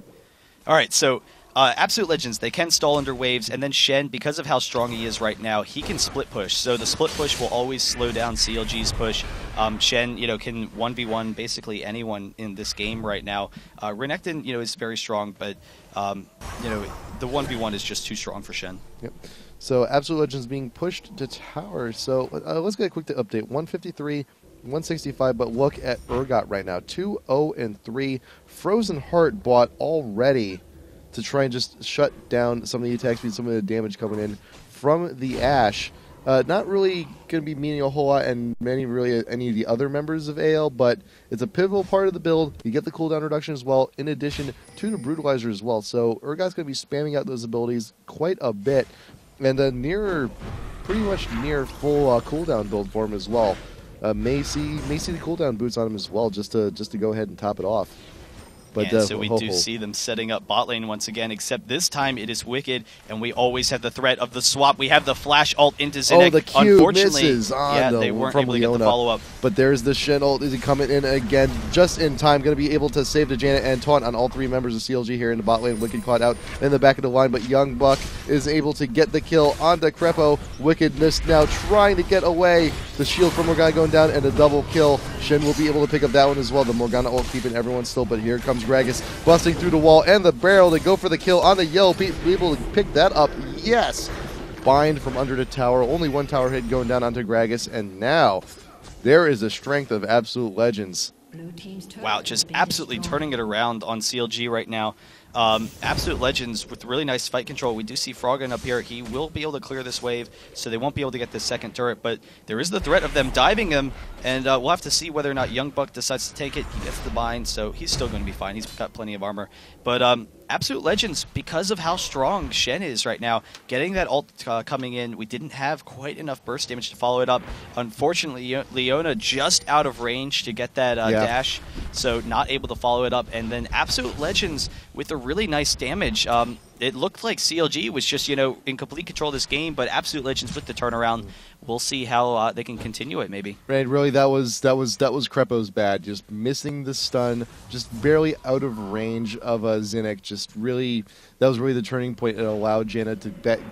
All right, so Absolute Legends, they can stall under waves, and then Shen, because of how strong he is right now, he can split push. So the split push will always slow down CLG's push. Shen, can 1v1 basically anyone in this game right now. Renekton, is very strong, but the 1v1 is just too strong for Shen. Yep. So Absolute Legends being pushed to tower. So let's get a quick update. 153. 165, but look at Urgot right now. 2-0-3. Frozen Heart bought already to try and just shut down some of the attack speed, some of the damage coming in from the Ashe. Not really going to be meaning a whole lot and any of the other members of AL, but it's a pivotal part of the build. You get the cooldown reduction as well, in addition to the Brutalizer as well. So Urgot's going to be spamming out those abilities quite a bit, and pretty much near full cooldown build for him as well. May see the cooldown boots on him as well, just to go ahead and top it off. But and so we do see them setting up bot lane once again, except this time it is Wicked, and we always have the threat of the swap. We have the flash ult into Zinnik. Oh, the Q Unfortunately, misses on they weren't able to get the follow-up. But there's the Shen ult. Is he coming in again just in time? Going to be able to save the Janet and taunt on all 3 members of CLG here in the bot lane. Wicked caught out in the back of the line, but Young Buck is able to get the kill onto Crepo. Wicked missed now, trying to get away. The shield from Morgana going down and a double kill. Shen will be able to pick up that one as well. The Morgana ult keeping everyone still, but here comes Gragas busting through the wall and the barrel to go for the kill on the yellow. Be able to pick that up. Yes! Bind from under the tower. Only 1 tower hit going down onto Gragas, and now there is the strength of AbsoluteLegends. Wow, just absolutely turning it around on CLG right now. AbsoluteLegends with really nice fight control. We do see Froggen up here. He will be able to clear this wave, so they won't be able to get this second turret, but there is the threat of them diving him, and we'll have to see whether or not Young Buck decides to take it. He gets the bind, so he's still going to be fine. He's got plenty of armor. But AbsoluteLegends, because of how strong Shen is right now, getting that ult coming in, we didn't have quite enough burst damage to follow it up. Unfortunately, Leona just out of range to get that dash, so not able to follow it up. And then AbsoluteLegends with a really nice damage. It looked like CLG was just, in complete control of this game, but AbsoluteLegends with the turnaround. We'll see how they can continue it, maybe. Right, really, that was Crepo's bad. Just missing the stun, just barely out of range of Zinnik. Just really, that was really the turning point. It allowed Janna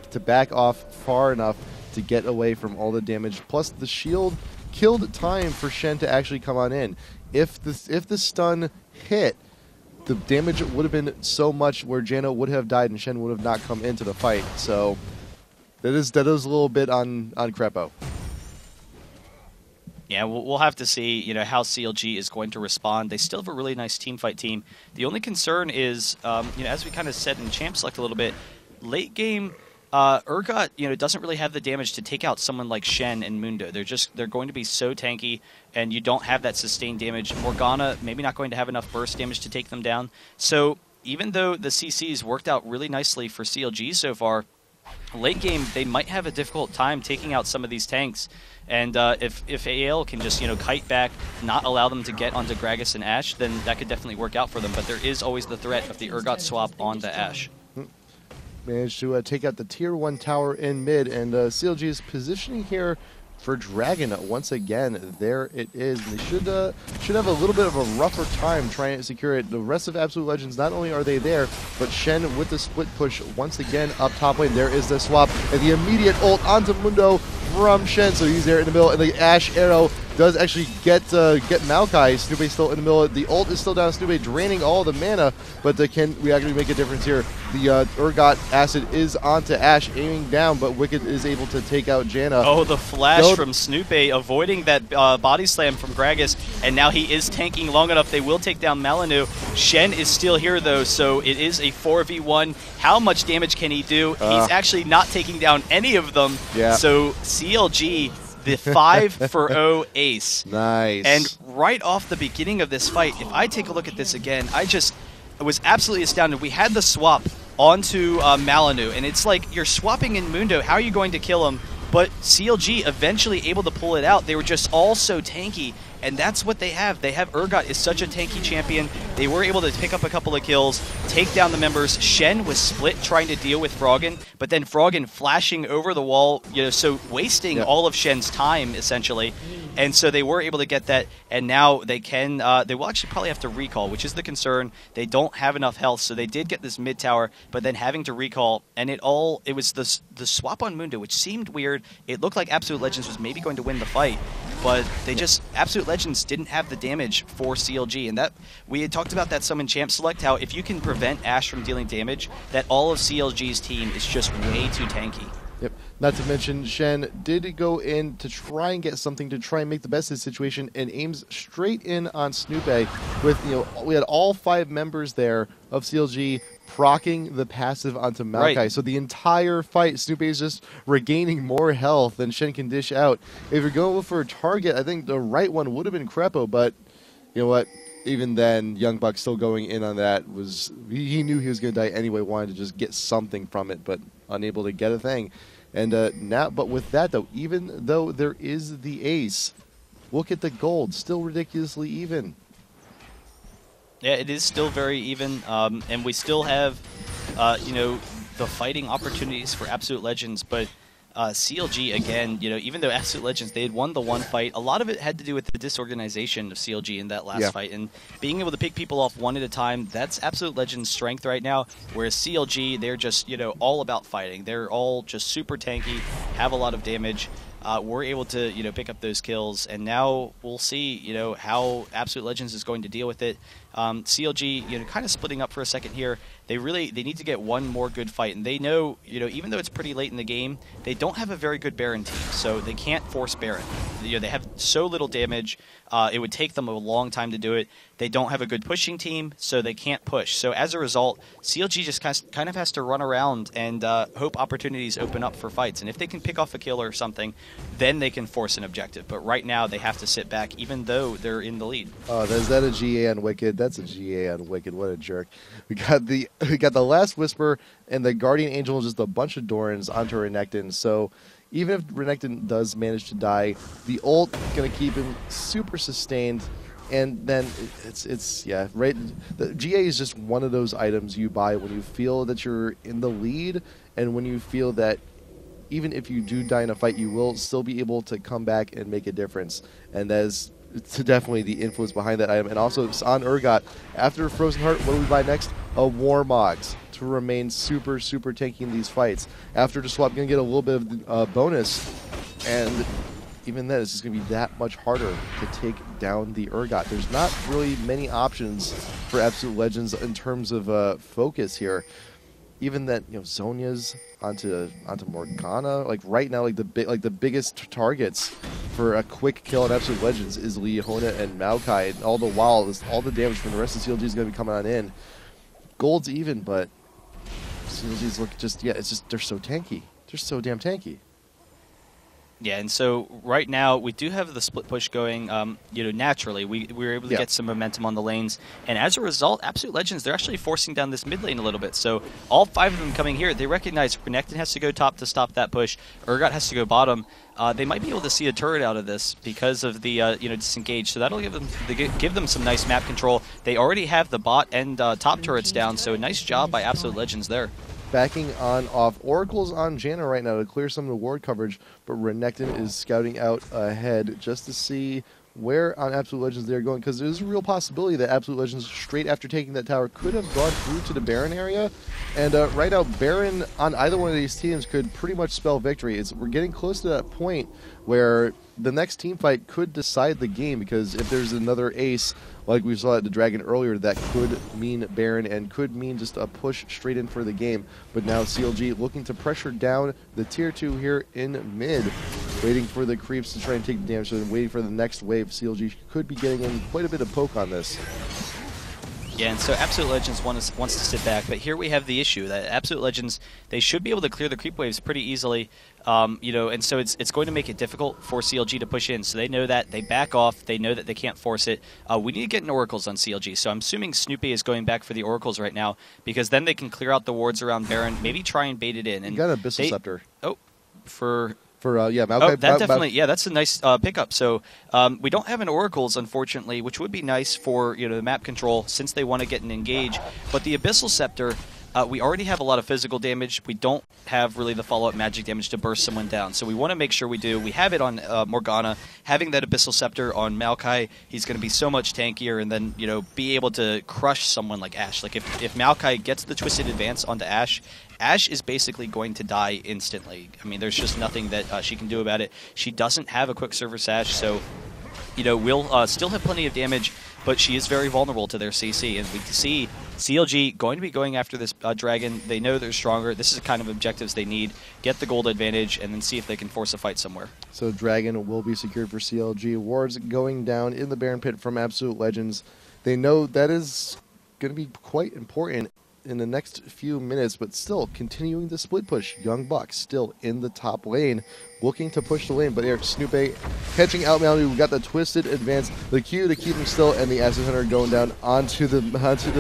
to back off far enough to get away from all the damage. Plus, the shield killed time for Shen to actually come on in. If the stun hit, the damage would have been so much where Janna would have died and Shen would have not come into the fight. So that is a little bit on Crepo. Yeah, we'll have to see, how CLG is going to respond. They still have a really nice teamfight team. The only concern is, as we kind of said in Champ Select a little bit, late game, Urgot, doesn't really have the damage to take out someone like Shen and Mundo. They're going to be so tanky, and you don't have that sustained damage. Morgana maybe not going to have enough burst damage to take them down. So even though the CCs worked out really nicely for CLG so far, late game they might have a difficult time taking out some of these tanks. And if AL can just kite back, not allow them to get onto Gragas and Ashe, then that could definitely work out for them. But there is always the threat of the Urgot swap onto Ashe. Managed to take out the tier 1 tower in mid, and CLG is positioning here for Dragon once again. There it is. And they should have a little bit of a rougher time trying to secure it. The rest of AbsoluteLegends, not only are they there, but Shen with the split push once again up top lane. There is the swap, and the immediate ult onto Mundo from Shen, so he's there in the middle, and the Ashe arrow does actually get Maokai. Snoopy still in the middle. The ult is still down. Snoopy draining all the mana, but can we actually make a difference here? The Urgot acid is onto Ashe, aiming down, but Wicked is able to take out Janna. Oh, the flash from Snoopy, avoiding that body slam from Gragas, and now he is tanking long enough. They will take down Malinu. Shen is still here, though, so it is a 4v1. How much damage can he do? He's actually not taking down any of them. Yeah. So CLG, the 5-for-0 ace. Nice. And right off the beginning of this fight, if I take a look at this again, I was absolutely astounded. We had the swap onto Malinu, and it's like you're swapping in Mundo. How are you going to kill him? But CLG eventually able to pull it out. They were just all so tanky, and that's what they have. They have Urgot is such a tanky champion. They were able to pick up a couple of kills, take down the members. Shen was split trying to deal with Froggen, but then Froggen flashing over the wall, so wasting all of Shen's time, essentially. And so they were able to get that, and now they can, they will actually probably have to recall, which is the concern. They don't have enough health, so they did get this mid tower, but then having to recall, and it was the swap on Mundo, which seemed weird. It looked like AbsoluteLegends was maybe going to win the fight, but they AbsoluteLegends didn't have the damage for CLG, and that we had talked about that some in Champ Select, how if you can prevent Ashe from dealing damage, that all of CLG's team is just way too tanky. Yep. Not to mention, Shen did go in to try and get something to try and make the best of the situation, and aims straight in on Snoopy. With we had all 5 members there of CLG proccing the passive onto Maokai. Right. So the entire fight, Snoopy is just regaining more health than Shen can dish out. If you're going for a target, I think the right one would have been Crepo, but you know what? Even then, Young Buck still going in on that he knew he was going to die anyway, wanted to just get something from it, but unable to get a thing. And but with that though, even though there is the ace, look at the gold, still ridiculously even. Yeah, it is still very even, and we still have, the fighting opportunities for Absolute Legends, but CLG, again, even though Absolute Legends, they had won the one fight, a lot of it had to do with the disorganization of CLG in that last fight, and being able to pick people off one at a time, that's Absolute Legends' strength right now, whereas CLG, they're just, all about fighting. They're all just super tanky, have a lot of damage. We're able to, pick up those kills, and now we'll see, how Absolute Legends is going to deal with it. CLG, kind of splitting up for a second here. They need to get one more good fight, and they know, even though it's pretty late in the game, they don't have a very good Baron team, so they can't force Baron. They have so little damage. It would take them a long time to do it. They don't have a good pushing team, so they can't push. So as a result, CLG just kind of has to run around and hope opportunities open up for fights. And if they can pick off a kill or something, then they can force an objective. But right now, they have to sit back, even though they're in the lead. Oh, is that a GA on Wicked? That's a GA on Wicked. What a jerk. We got the last Whisper and the Guardian Angel, just a bunch of Dorans onto Renekton. So even if Renekton does manage to die, the ult going to keep him super sustained. And then it's right. The GA is just one of those items you buy when you feel that you're in the lead, and when you feel that even if you do die in a fight, you will still be able to come back and make a difference. And that is definitely the influence behind that item. And also on Urgot, after Frozen Heart, what do we buy next? A Warmogs to remain super, super tanky in these fights. After the swap, going to get a little bit of bonus, and even then, it's just going to be that much harder to take down the Urgot. There's not really many options for Absolute Legends in terms of focus here. Even that, Zhonya's onto Morgana. Like right now, the biggest targets for a quick kill at Absolute Legends is Leona and Maokai. And all the while, all the damage from the rest of CLG is going to be coming on in. Gold's even, but CLG's look they're so tanky. They're so damn tanky. Yeah, and so right now we do have the split push going. Naturally we were able to get some momentum on the lanes, and as a result, Absolute Legends, they're actually forcing down this mid lane a little bit. So all 5 of them coming here, they recognize Renekton has to go top to stop that push. Urgot has to go bottom. They might be able to see a turret out of this because of the disengage. So that'll give them some nice map control. They already have the bot and top turrets down. So a nice job by Absolute Legends there. Backing on off. Oracle's on Janna right now to clear some of the ward coverage, but Renekton is scouting out ahead just to see where on Absolute Legends they're going, because there's a real possibility that Absolute Legends, straight after taking that tower, could have gone through to the Baron area. And right now, Baron on either one of these teams could pretty much spell victory. We're getting close to that point where the next team fight could decide the game, because if there's another ace, like we saw at the Dragon earlier, that could mean Baron and could mean just a push straight in for the game. But now CLG looking to pressure down the tier 2 here in mid, waiting for the creeps to try and take the damage, and waiting for the next wave. CLG could be getting in quite a bit of poke on this. Yeah, and so Absolute Legends wants to sit back, but here we have the issue that Absolute Legends, they should be able to clear the creep waves pretty easily, and so it's going to make it difficult for CLG to push in. So they know that, they back off, they know that they can't force it. We need to get an Oracles on CLG, so I'm assuming Snoopy is going back for the Oracles right now, because then they can clear out the wards around Baron, maybe try and bait it in. And you got an Abyssal Scepter. Oh, for Maokai, that definitely, that's a nice pickup. So we don't have an Oracles, unfortunately, which would be nice for the map control since they want to get an engage. But the Abyssal Scepter, we already have a lot of physical damage. We don't have really the follow-up magic damage to burst someone down. So we want to make sure we do. We have it on Morgana. Having that Abyssal Scepter on Maokai, he's going to be so much tankier, and then be able to crush someone like Ashe. Like if Maokai gets the Twisted Advance onto Ashe, Ashe is basically going to die instantly. I mean, there's just nothing that she can do about it. She doesn't have a quick service Ashe, so we'll still have plenty of damage, but she is very vulnerable to their CC, and we see CLG going to be going after this Dragon. They know they're stronger. This is the kind of objectives they need. Get the gold advantage, and then see if they can force a fight somewhere. So Dragon will be secured for CLG. Wards going down in the Baron Pit from Absolute Legends. They know that is going to be quite important in the next few minutes, but still continuing the split push. Young Buck still in the top lane, looking to push the lane, but Eric Snoopé catching out Malu. We got the twisted advance, the Q to keep him still, and the Acid Hunter going down onto the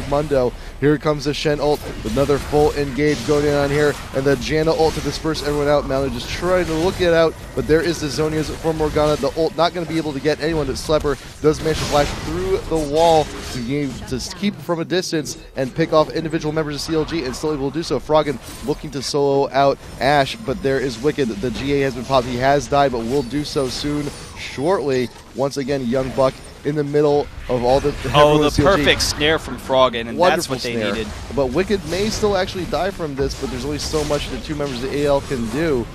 Mundo. Here comes the Shen ult, another full engage going on here, and the Janna ult to disperse everyone out. Malu just trying to look it out, but there is the Zonias from Morgana. The ult not going to be able to get anyone, but Slepper does manage to flash through the wall to keep from a distance and pick off individual members of CLG, and still able to do so. Froggen looking to solo out Ashe, but there is Wicked. The GA has been popped. He has died, but will do so soon, shortly. Once again, Young Buck in the middle of all the perfect snare from Froggen, and that's what they needed. But Wicked may still actually die from this, but there's only so much the two members of AL can do.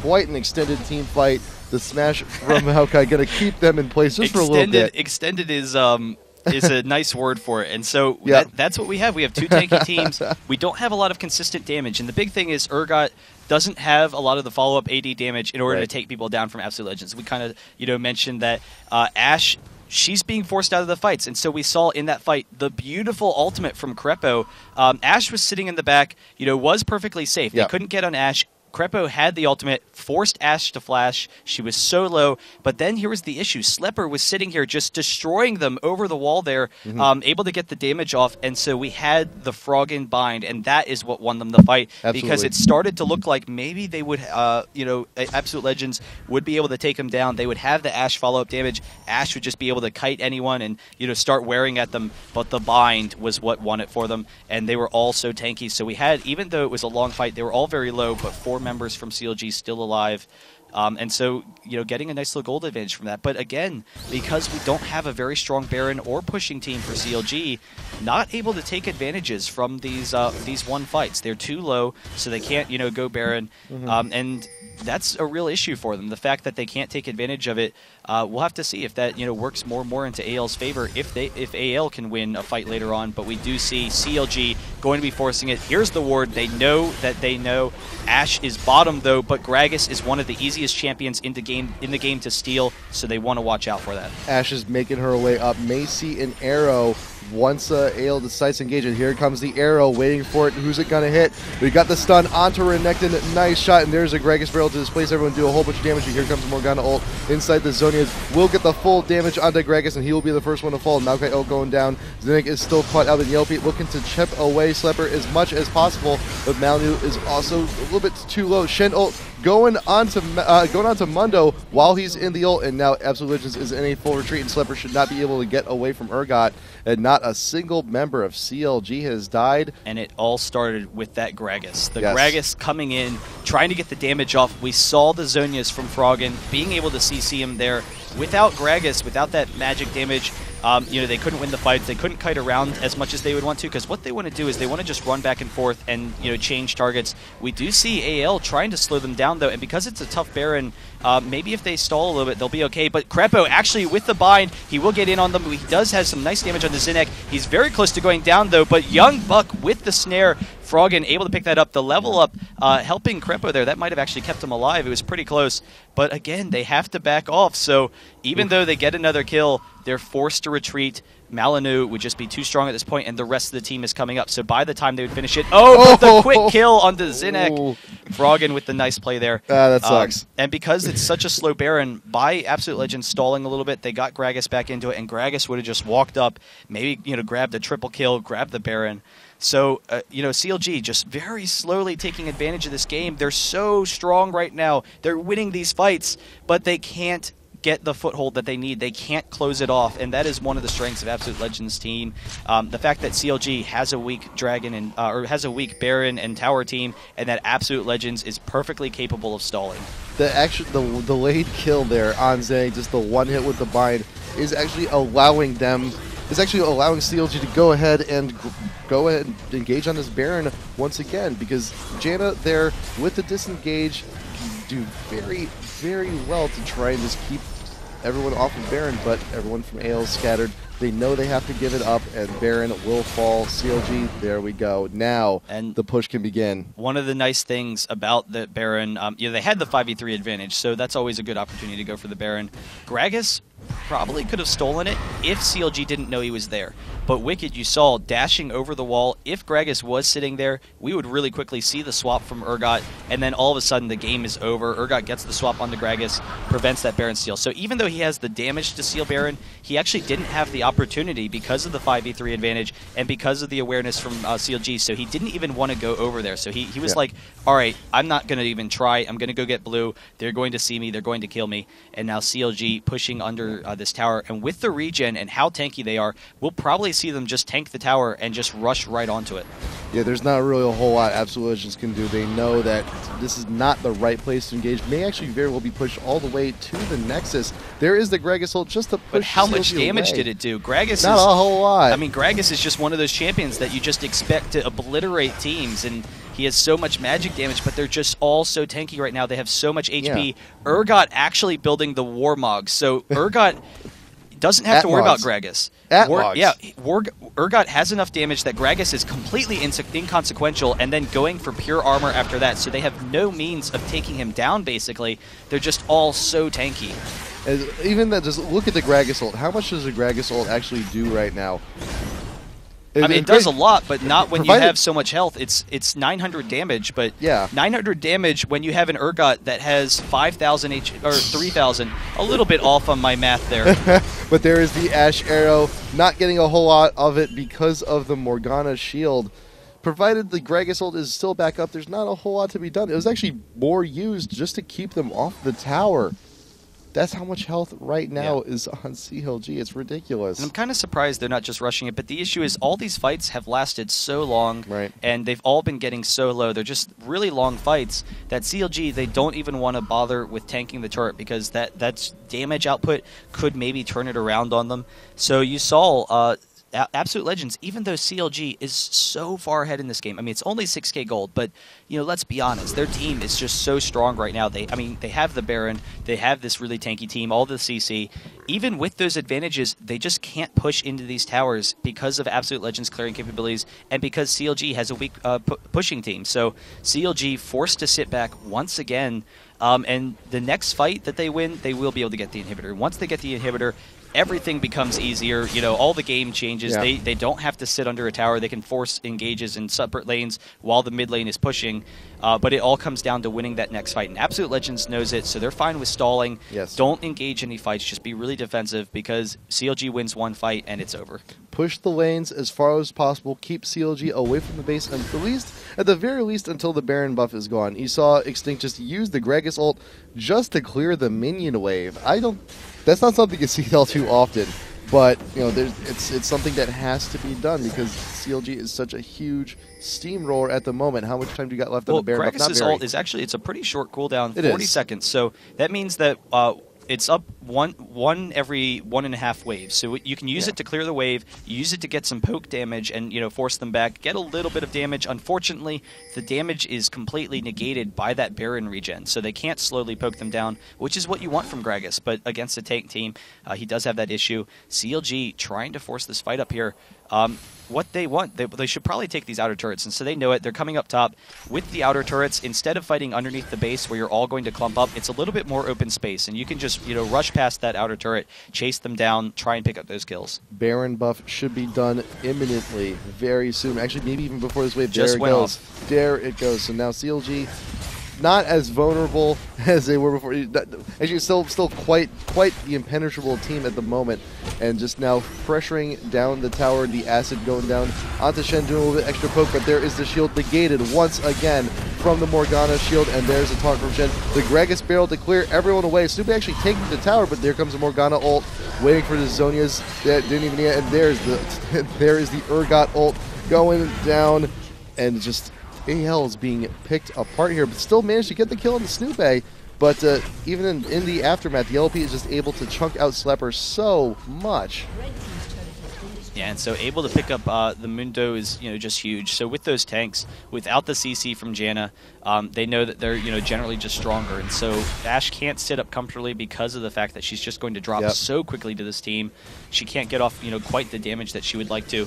Quite an extended team fight. The smash from Maokai going to keep them in place just for a little bit. Extended is a nice word for it. And so that's what we have. We have two tanky teams. We don't have a lot of consistent damage. And the big thing is Urgot doesn't have a lot of the follow-up AD damage in order to take people down from Absolute Legends. We kind of mentioned that Ashe, she's being forced out of the fights. And so we saw in that fight the beautiful ultimate from Crepo. Ashe was sitting in the back, was perfectly safe. They couldn't get on Ashe. Crepo had the ultimate, forced Ashe to flash. She was so low, but then here was the issue. Slepper was sitting here just destroying them over the wall there, able to get the damage off, and so we had the Froggen bind, and that is what won them the fight. Absolutely. Because it started to look like maybe they would, Absolute Legends would be able to take them down. They would have the Ashe follow-up damage. Ashe would just be able to kite anyone and start wearing at them, but the bind was what won it for them, and they were all so tanky. So we had, even though it was a long fight, they were all very low, but 4 members from CLG still alive. And so, getting a nice little gold advantage from that. But again, because we don't have a very strong Baron or pushing team for CLG, not able to take advantages from these one fights. They're too low, so they can't, go Baron. And that's a real issue for them. The fact that they can't take advantage of it, we'll have to see if that works more and more into AL's favor if AL can win a fight later on. But we do see CLG going to be forcing it. Here's the ward. They know Ashe is bottom though, but Gragas is one of the easiest champions in the game to steal, so they want to watch out for that. Ashe is making her way up. May see an arrow once AL decides to engage it. Here comes the arrow, waiting for it. Who's it going to hit? We got the stun onto Renekton. Nice shot, and there's a Gragas barrel to displace everyone, do a whole bunch of damage. And here comes Morgana ult inside the Zonias. Will get the full damage onto Gragas, and he will be the first one to fall. Maokai ult going down. Zinnik is still caught out, and Yelpy looking to chip away Slepper as much as possible, but Malu is also a little bit too low. Shen ult going on to Mundo while he's in the ult, and now Absolute Legends is in a full retreat, and Slepper should not be able to get away from Urgot, and not a single member of CLG has died. And it all started with that Gragas. The Gragas coming in, trying to get the damage off. We saw the Zonias from Froggen, being able to CC him there. Without Gragas, without that magic damage, they couldn't win the fights. They couldn't kite around as much as they would want to, because what they want to do is they want to just run back and forth and change targets. We do see AL trying to slow them down though, and because it's a tough Baron, maybe if they stall a little bit, they'll be okay. But Crepo actually with the bind, he will get in on them. He does have some nice damage on the Zinnek. He's very close to going down though, but Young Buck with the snare, Froggen able to pick that up. The level up helping Crepo there. That might have actually kept him alive. It was pretty close. But again, they have to back off. So even though they get another kill, they're forced to retreat. Malinu would just be too strong at this point, and the rest of the team is coming up. So by the time they would finish it, but the quick kill onto Zinnek. Froggen with the nice play there. That sucks. And because it's such a slow Baron, by Absolute Legends stalling a little bit, they got Gragas back into it, and Gragas would have just walked up, maybe grabbed a triple kill, grabbed the Baron. So, CLG just very slowly taking advantage of this game. They're so strong right now. They're winning these fights, but they can't get the foothold that they need. They can't close it off, and that is one of the strengths of Absolute Legends team. The fact that CLG has a weak Dragon and or has a weak Baron and Tower team, and that Absolute Legends is perfectly capable of stalling. The delayed kill there on Zang, just the one hit with the bind, is actually allowing CLG to go ahead and engage on this Baron once again, because Janna there with the disengage can do very, very well to try and just keep everyone off of Baron, but everyone from AL scattered. They know they have to give it up, and Baron will fall. CLG, there we go. Now and the push can begin. One of the nice things about the Baron, they had the 5v3 advantage, so that's always a good opportunity to go for the Baron. Gragas probably could have stolen it if CLG didn't know he was there. But Wicked, you saw, dashing over the wall. If Gragas was sitting there, we would really quickly see the swap from Urgot, and then all of a sudden the game is over. Urgot gets the swap onto Gragas, prevents that Baron steal. So even though he has the damage to steal Baron, he actually didn't have the opportunity because of the 5v3 advantage and because of the awareness from CLG, so he didn't even want to go over there. So he was like, all right, I'm not going to even try. I'm going to go get blue. They're going to see me. They're going to kill me. And now CLG pushing under this tower. And with the regen and how tanky they are, we'll probably see them just tank the tower and just rush right onto it. Yeah, there's not really a whole lot AbsoluteLegends can do. They know that this is not the right place to engage. May actually very well be pushed all the way to the Nexus. There is the Gragas ult just to push. But how much CLG damage away. did it do? Gragas not is, a whole lot. I mean, Gragas is just one of those champions that you just expect to obliterate teams, and he has so much magic damage, but they're just all so tanky right now. They have so much HP. Yeah. Urgot actually building the Warmog, so Urgot doesn't have to worry about Gragas. Urgot has enough damage that Gragas is completely inconsequential, and then going for pure armor after that, so they have no means of taking him down, basically. They're just all so tanky. Even that, just look at the Gragas ult. How much does the Gragas ult actually do right now? I mean, it does a lot, but not when you have so much health. It's 900 damage, but 900 damage when you have an Urgot that has 5,000 or 3,000. A little bit off on my math there. But there is the Ash Arrow, not getting a whole lot of it because of the Morgana shield. Provided the Gragas ult is still back up, there's not a whole lot to be done. It was actually more used just to keep them off the tower. That's how much health right now is on CLG. It's ridiculous. And I'm kind of surprised they're not just rushing it, but the issue is all these fights have lasted so long, right, and they've all been getting so low. They're just really long fights that CLG, they don't even want to bother with tanking the turret because that's damage output could maybe turn it around on them. So you saw AbsoluteLegends, even though CLG is so far ahead in this game, I mean, it's only 6k gold, but let's be honest, their team is just so strong right now. They have the Baron, they have this really tanky team, all the CC. Even with those advantages, they just can't push into these towers because of AbsoluteLegends' clearing capabilities and because CLG has a weak pushing team. So CLG forced to sit back once again, and the next fight that they win, they will be able to get the inhibitor. Once they get the inhibitor, everything becomes easier. All the game changes. Yeah. They don't have to sit under a tower. They can force engages in separate lanes while the mid lane is pushing. But it all comes down to winning that next fight. And AbsoluteLegends knows it, so they're fine with stalling. Yes. Don't engage any fights. Just be really defensive because CLG wins one fight and it's over. Push the lanes as far as possible. Keep CLG away from the base, and at the very least, until the Baron buff is gone. You saw Extinct just use the Gragas ult just to clear the minion wave. That's not something you see all too often, but it's something that has to be done because CLG is such a huge steamroller at the moment. How much time do you got left on the Baron buff? Gragas' ult is actually, it's a pretty short cooldown, 40 seconds. So that means that it's up one every 1.5 waves. So you can use it to clear the wave, use it to get some poke damage and force them back, get a little bit of damage. Unfortunately, the damage is completely negated by that Baron regen, so they can't slowly poke them down, which is what you want from Gragas. But against a tank team, he does have that issue. CLG trying to force this fight up here. What they want, they should probably take these outer turrets, and so they know it. They're coming up top with the outer turrets. Instead of fighting underneath the base where you're all going to clump up, it's a little bit more open space, and you can just rush past that outer turret, chase them down, try and pick up those kills. Baron buff should be done imminently, very soon. Actually, maybe even before this wave. Just there it goes. There it goes. So now CLG, not as vulnerable as they were before. Actually, still quite the impenetrable team at the moment, and just now pressuring down the tower. The acid going down onto Shen, doing a little bit extra poke, but there is the shield negated once again from the Morgana shield, and there's a taunt from Shen. The Gragas barrel to clear everyone away. Snoopy actually taking the tower, but there comes the Morgana ult, waiting for the Zhonya's that didn't even get. And there is the Urgot ult going down, and just AL is being picked apart here, but still managed to get the kill on the Snoopy. But even in the aftermath, the LP is just able to chunk out Slepper so much. Yeah, and so able to pick up the Mundo is just huge. So with those tanks, without the CC from Janna, they know that they're generally just stronger, and so Ashe can't sit up comfortably because of the fact that she's just going to drop so quickly to this team. She can't get off quite the damage that she would like to.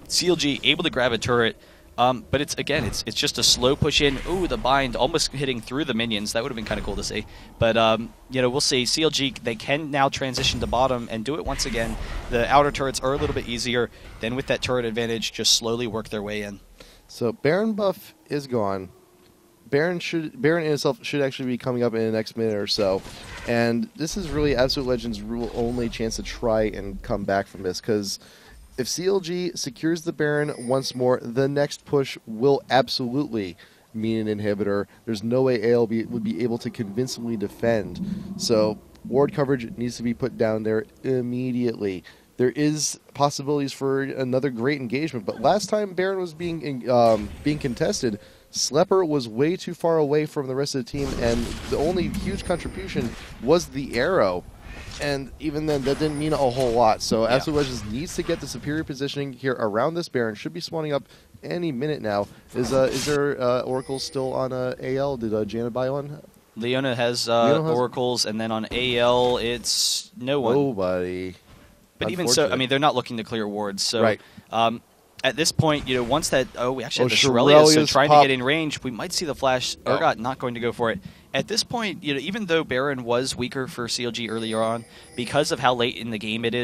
CLG able to grab a turret. But it's just a slow push in. Ooh, the bind almost hitting through the minions. That would have been kind of cool to see. But we'll see. CLG, they can now transition to bottom and do it once again. The outer turrets are a little bit easier. Then with that turret advantage, just slowly work their way in. So Baron buff is gone. Baron in itself should actually be coming up in the next minute or so. And this is really Absolute Legends' only chance to try and come back from this, because if CLG secures the Baron once more, the next push will absolutely mean an inhibitor. There's no way AL would be able to convincingly defend. So ward coverage needs to be put down there immediately. There is possibilities for another great engagement, but last time Baron was being contested, Slepper was way too far away from the rest of the team, and the only huge contribution was the arrow. And even then, that didn't mean a whole lot. So Absolute Legends needs to get the superior positioning here around this Baron. Should be spawning up any minute now. Is there Oracle still on AL? Did Janna buy one? Leona has Oracles, and then on AL, it's no one. Nobody. But even so, I mean, they're not looking to clear wards. So at this point, once that... Oh, we actually have the Shurelya, so trying to get in range, we might see the flash. Urgot not going to go for it. At this point, even though Baron was weaker for CLG earlier on, because of how late in the game it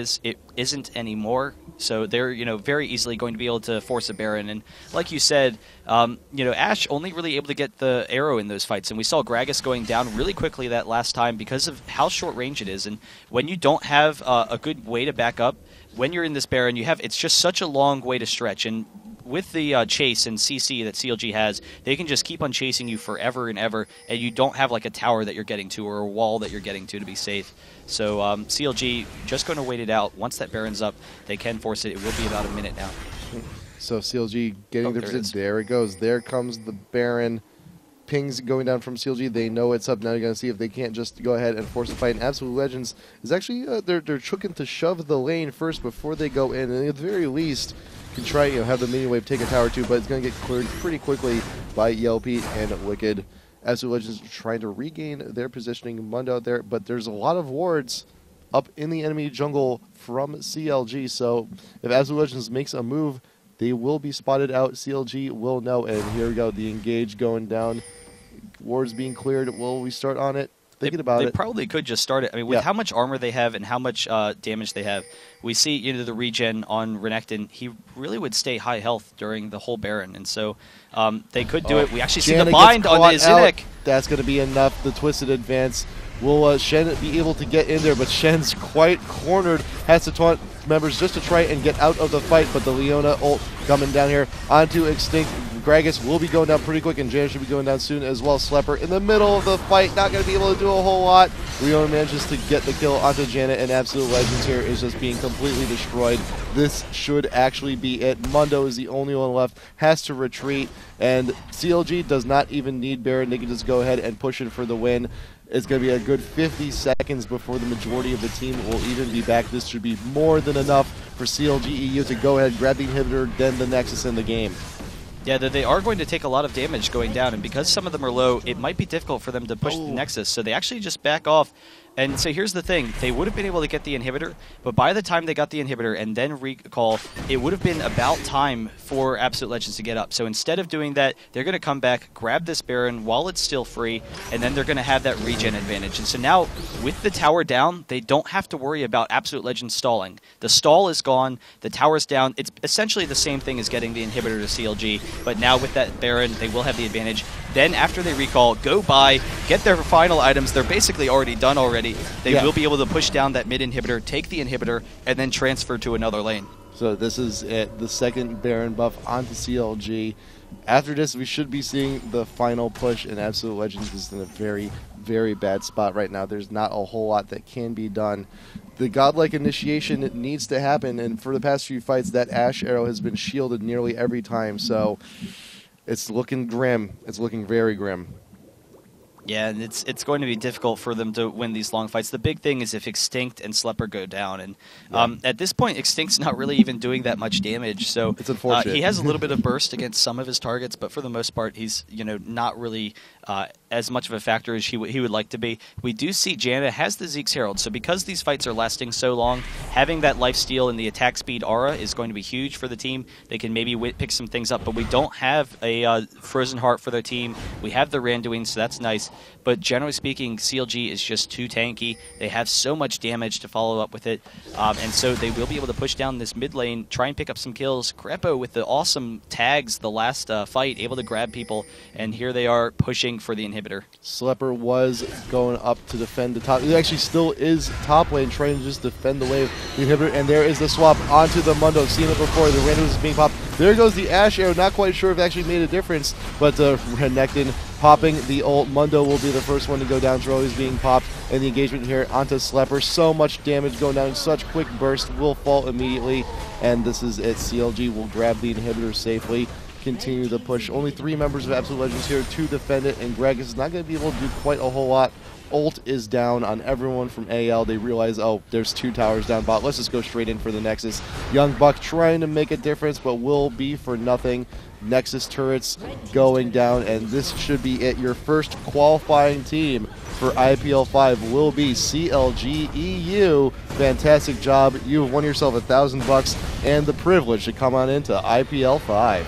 isn't anymore. So they're very easily going to be able to force a Baron. And like you said, Ashe only really able to get the arrow in those fights. And we saw Gragas going down really quickly that last time because of how short range it is. And when you don't have a good way to back up, when you're in this Baron, it's just such a long way to stretch. And with the chase and CC that CLG has, they can just keep on chasing you forever and ever, and you don't have like a tower that you're getting to or a wall that you're getting to be safe. So CLG just going to wait it out. Once that Baron's up, they can force it. It will be about a minute now. So CLG getting their position. There it goes. There comes the Baron. Pings going down from CLG. They know it's up. Now you're going to see if they can't just go ahead and force a fight. And Absolute Legends is actually, they're looking to shove the lane first before they go in. And at the very least, can try have the minion wave take a tower too, but it's going to get cleared pretty quickly by Yelpy and Wicked. Absolute Legends trying to regain their positioning. Mundo out there, but there's a lot of wards up in the enemy jungle from CLG. So if Absolute Legends makes a move, they will be spotted out. CLG will know. And here we go, the engage going down. Wards being cleared. Will we start on it? Thinking about it. They probably could just start it. I mean, with how much armor they have and how much damage they have, we see the regen on Renekton. He really would stay high health during the whole Baron, and so they could do it. We actually see the bind on the Zinnik. That's going to be enough. The twisted advance. Will Shen be able to get in there? But Shen's quite cornered. Has to taunt members just to try and get out of the fight, but the Leona ult coming down here onto Extinct. Gragas will be going down pretty quick, and Janna should be going down soon as well. Slepper in the middle of the fight, not going to be able to do a whole lot. Leona manages to get the kill onto Janna, and Absolute Legends here is just being completely destroyed. This should actually be it. Mundo is the only one left, has to retreat, and CLG does not even need Baron. They can just go ahead and push it for the win. It's going to be a good 50 seconds before the majority of the team will even be back. This should be more than enough for CLG.EU to go ahead, grab the inhibitor, then the Nexus in the game. Yeah, they are going to take a lot of damage going down, and because some of them are low, it might be difficult for them to push the Nexus, so they actually just back off. And so here's the thing, they would have been able to get the inhibitor, but by the time they got the inhibitor and then recall, it would have been about time for Absolute Legends to get up. So instead of doing that, they're going to come back, grab this Baron while it's still free, and then they're going to have that regen advantage. And so now, with the tower down, they don't have to worry about Absolute Legends stalling. The stall is gone, the tower's down. It's essentially the same thing as getting the inhibitor to CLG, but now with that Baron, they will have the advantage. Then after they recall, go by, get their final items. They're basically already done already. They will be able to push down that mid inhibitor, take the inhibitor, and then transfer to another lane. So this is it, the second Baron buff onto CLG. After this, we should be seeing the final push, and Absolute Legends is in a very, very bad spot right now. There's not a whole lot that can be done. The godlike initiation needs to happen, and for the past few fights, that Ashe arrow has been shielded nearly every time, so it's looking grim. It's looking very grim. Yeah, and it's going to be difficult for them to win these long fights. The big thing is if Extinct and Slepper go down, and at this point, Extinct's not really even doing that much damage. So it's unfortunate. He has a little bit of burst against some of his targets, but for the most part, he's not really as much of a factor as he would like to be. We do see Janna has the Zeke's Herald, so because these fights are lasting so long, having that lifesteal and the attack speed aura is going to be huge for the team. They can maybe pick some things up, but we don't have a Frozen Heart for their team. We have the Randuin, so that's nice. But generally speaking, CLG is just too tanky. They have so much damage to follow up with it, and so they will be able to push down this mid lane, try and pick up some kills. Greppo with the awesome tags the last fight, able to grab people, and here they are pushing for the inhibitor. Slepper was going up to defend the top. It actually still is top lane, trying to just defend the wave, the inhibitor, and there is the swap onto the Mundo. Seen it before, the Random is being popped. There goes the Ashe arrow, not quite sure if it actually made a difference, but Renekton popping the ult. Mundo will be the first one to go down. Troll is being popped, and the engagement here onto Slepper. So much damage going down in such quick burst, will fall immediately, and this is it. CLG will grab the inhibitor safely, continue the push. Only 3 members of Absolute Legends here to defend it, and Greg is not going to be able to do quite a whole lot. Ult is down on everyone from AL. They realize, oh, there's 2 towers down bot. Let's just go straight in for the Nexus. Young Buck trying to make a difference, but will be for nothing. Nexus turrets going down, and this should be it. Your first qualifying team for IPL5 will be CLG.EU. Fantastic job. You have won yourself $1,000 and the privilege to come on into IPL5.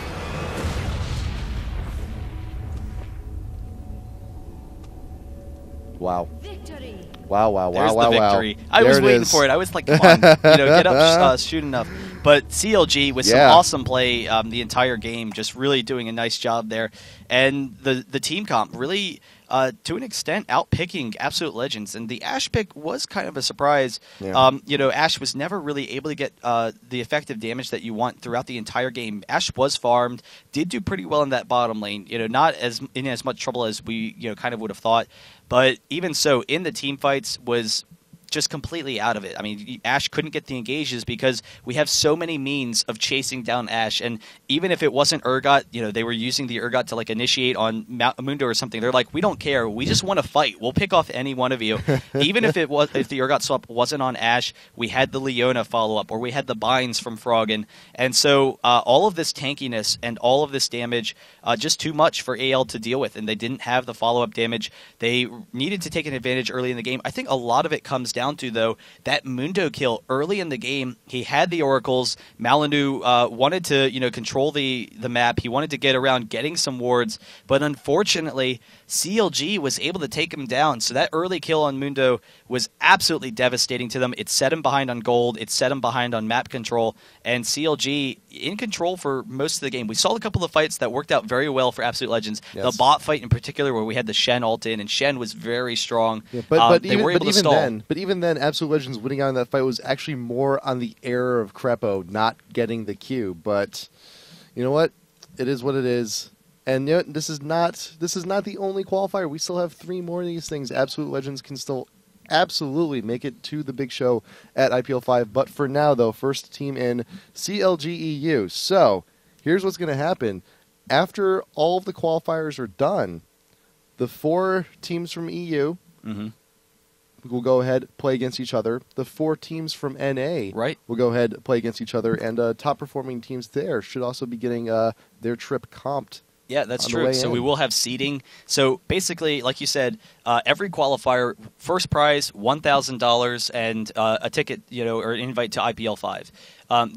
Wow. Victory. Wow. There's the victory. I There was it waiting is. for it. I was like, come on, get up, shoot enough. But CLG with some awesome play the entire game, just really doing a nice job there. And the team comp really, to an extent, outpicking Absolute Legends. And the Ashe pick was kind of a surprise. Yeah. Ashe was never really able to get the effective damage that you want throughout the entire game. Ashe was farmed, did do pretty well in that bottom lane. Not in as much trouble as we kind of would have thought. But even so, in the team fights was just completely out of it. I mean, Ashe couldn't get the engages because we have so many means of chasing down Ashe, and even if it wasn't Urgot, they were using the Urgot to like initiate on Mundo or something. They're like, we don't care, we just want to fight. We'll pick off any one of you. Even if the Urgot swap wasn't on Ashe, we had the Leona follow up, or we had the binds from Froggen, and so all of this tankiness and all of this damage, just too much for AL to deal with, and they didn't have the follow up damage. They needed to take an advantage early in the game. I think a lot of it comes down to, though, that Mundo kill early in the game. He had the oracles. Malindu wanted to, control the map. He wanted to get around getting some wards, but unfortunately, CLG was able to take him down. So that early kill on Mundo was absolutely devastating to them. It set him behind on gold. It set him behind on map control, and CLG in control for most of the game. We saw a couple of fights that worked out very well for Absolute Legends. Yes. The bot fight in particular, where we had the Shen ult in, and Shen was very strong. Yeah, but they were able to stall. Even then, Absolute Legends winning out in that fight was actually more on the error of Crepo not getting the Q. But you know what? It is what it is. And this is not the only qualifier. We still have 3 more of these things. Absolute Legends can still absolutely make it to the big show at IPL5. But for now, though, first team in CLG.EU. So here's what's going to happen. After all of the qualifiers are done, the 4 teams from EU will go ahead, play against each other. The 4 teams from NA will go ahead, play against each other. And top performing teams there should also be getting their trip comped. Yeah, that's true. So we will have seeding. So basically, like you said, every qualifier, first prize, $1,000 and a ticket, or an invite to IPL5.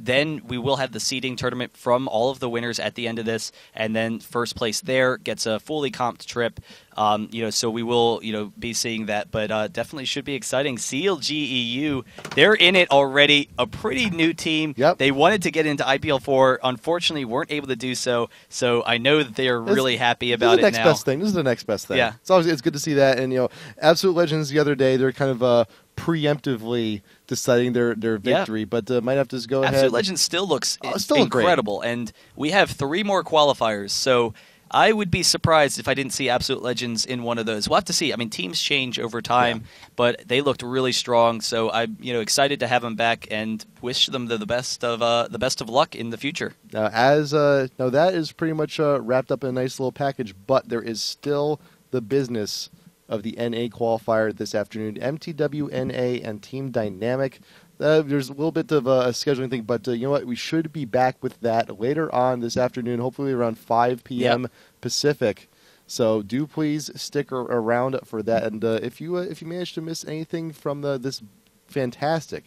Then we will have the seeding tournament from all of the winners at the end of this, and then first place there gets a fully comped trip. So we will, be seeing that, but definitely should be exciting. CLG.EU, they're in it already. A pretty new team. Yep. They wanted to get into IPL4, unfortunately weren't able to do so. So I know that they are really happy about it now. This is the next best thing. This is the next best thing. Yeah. It's good to see that. And Absolute Legends the other day, they're kind of preemptively deciding their victory, but might have to just go ahead. Absolute Legends still looks still incredible, and we have 3 more qualifiers, so I would be surprised if I didn't see Absolute Legends in one of those. We'll have to see. I mean, teams change over time, but they looked really strong, so I'm excited to have them back and wish them the best of luck in the future. Now, that is pretty much wrapped up in a nice little package, but there is still the business of the NA qualifier this afternoon. MTWNA and Team Dynamic. There's a little bit of a scheduling thing, but you know what? We should be back with that later on this afternoon, hopefully around 5 p.m. Pacific. So do please stick around for that. And if you manage to miss anything from this fantastic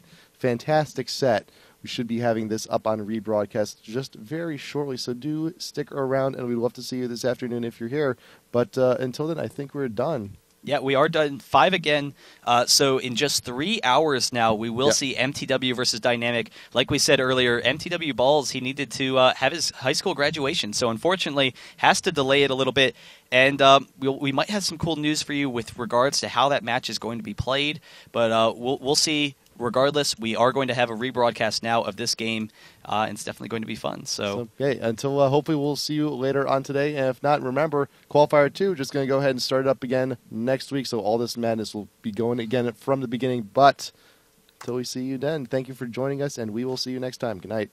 set, we should be having this up on rebroadcast just very shortly. So do stick around, and we'd love to see you this afternoon if you're here. But until then, I think we're done. Yeah, we are done. 5 again. So in just 3 hours now, we will see MTW versus Dynamic. Like we said earlier, MTW Balls, he needed to have his high school graduation. So unfortunately, has to delay it a little bit. And we might have some cool news for you with regards to how that match is going to be played. But we'll see. Regardless, we are going to have a rebroadcast now of this game, and it's definitely going to be fun. So okay, until hopefully we'll see you later on today. And if not, remember, Qualifier 2, just going to go ahead and start it up again next week. So all this madness will be going again from the beginning. But until we see you then, thank you for joining us, and we will see you next time. Good night.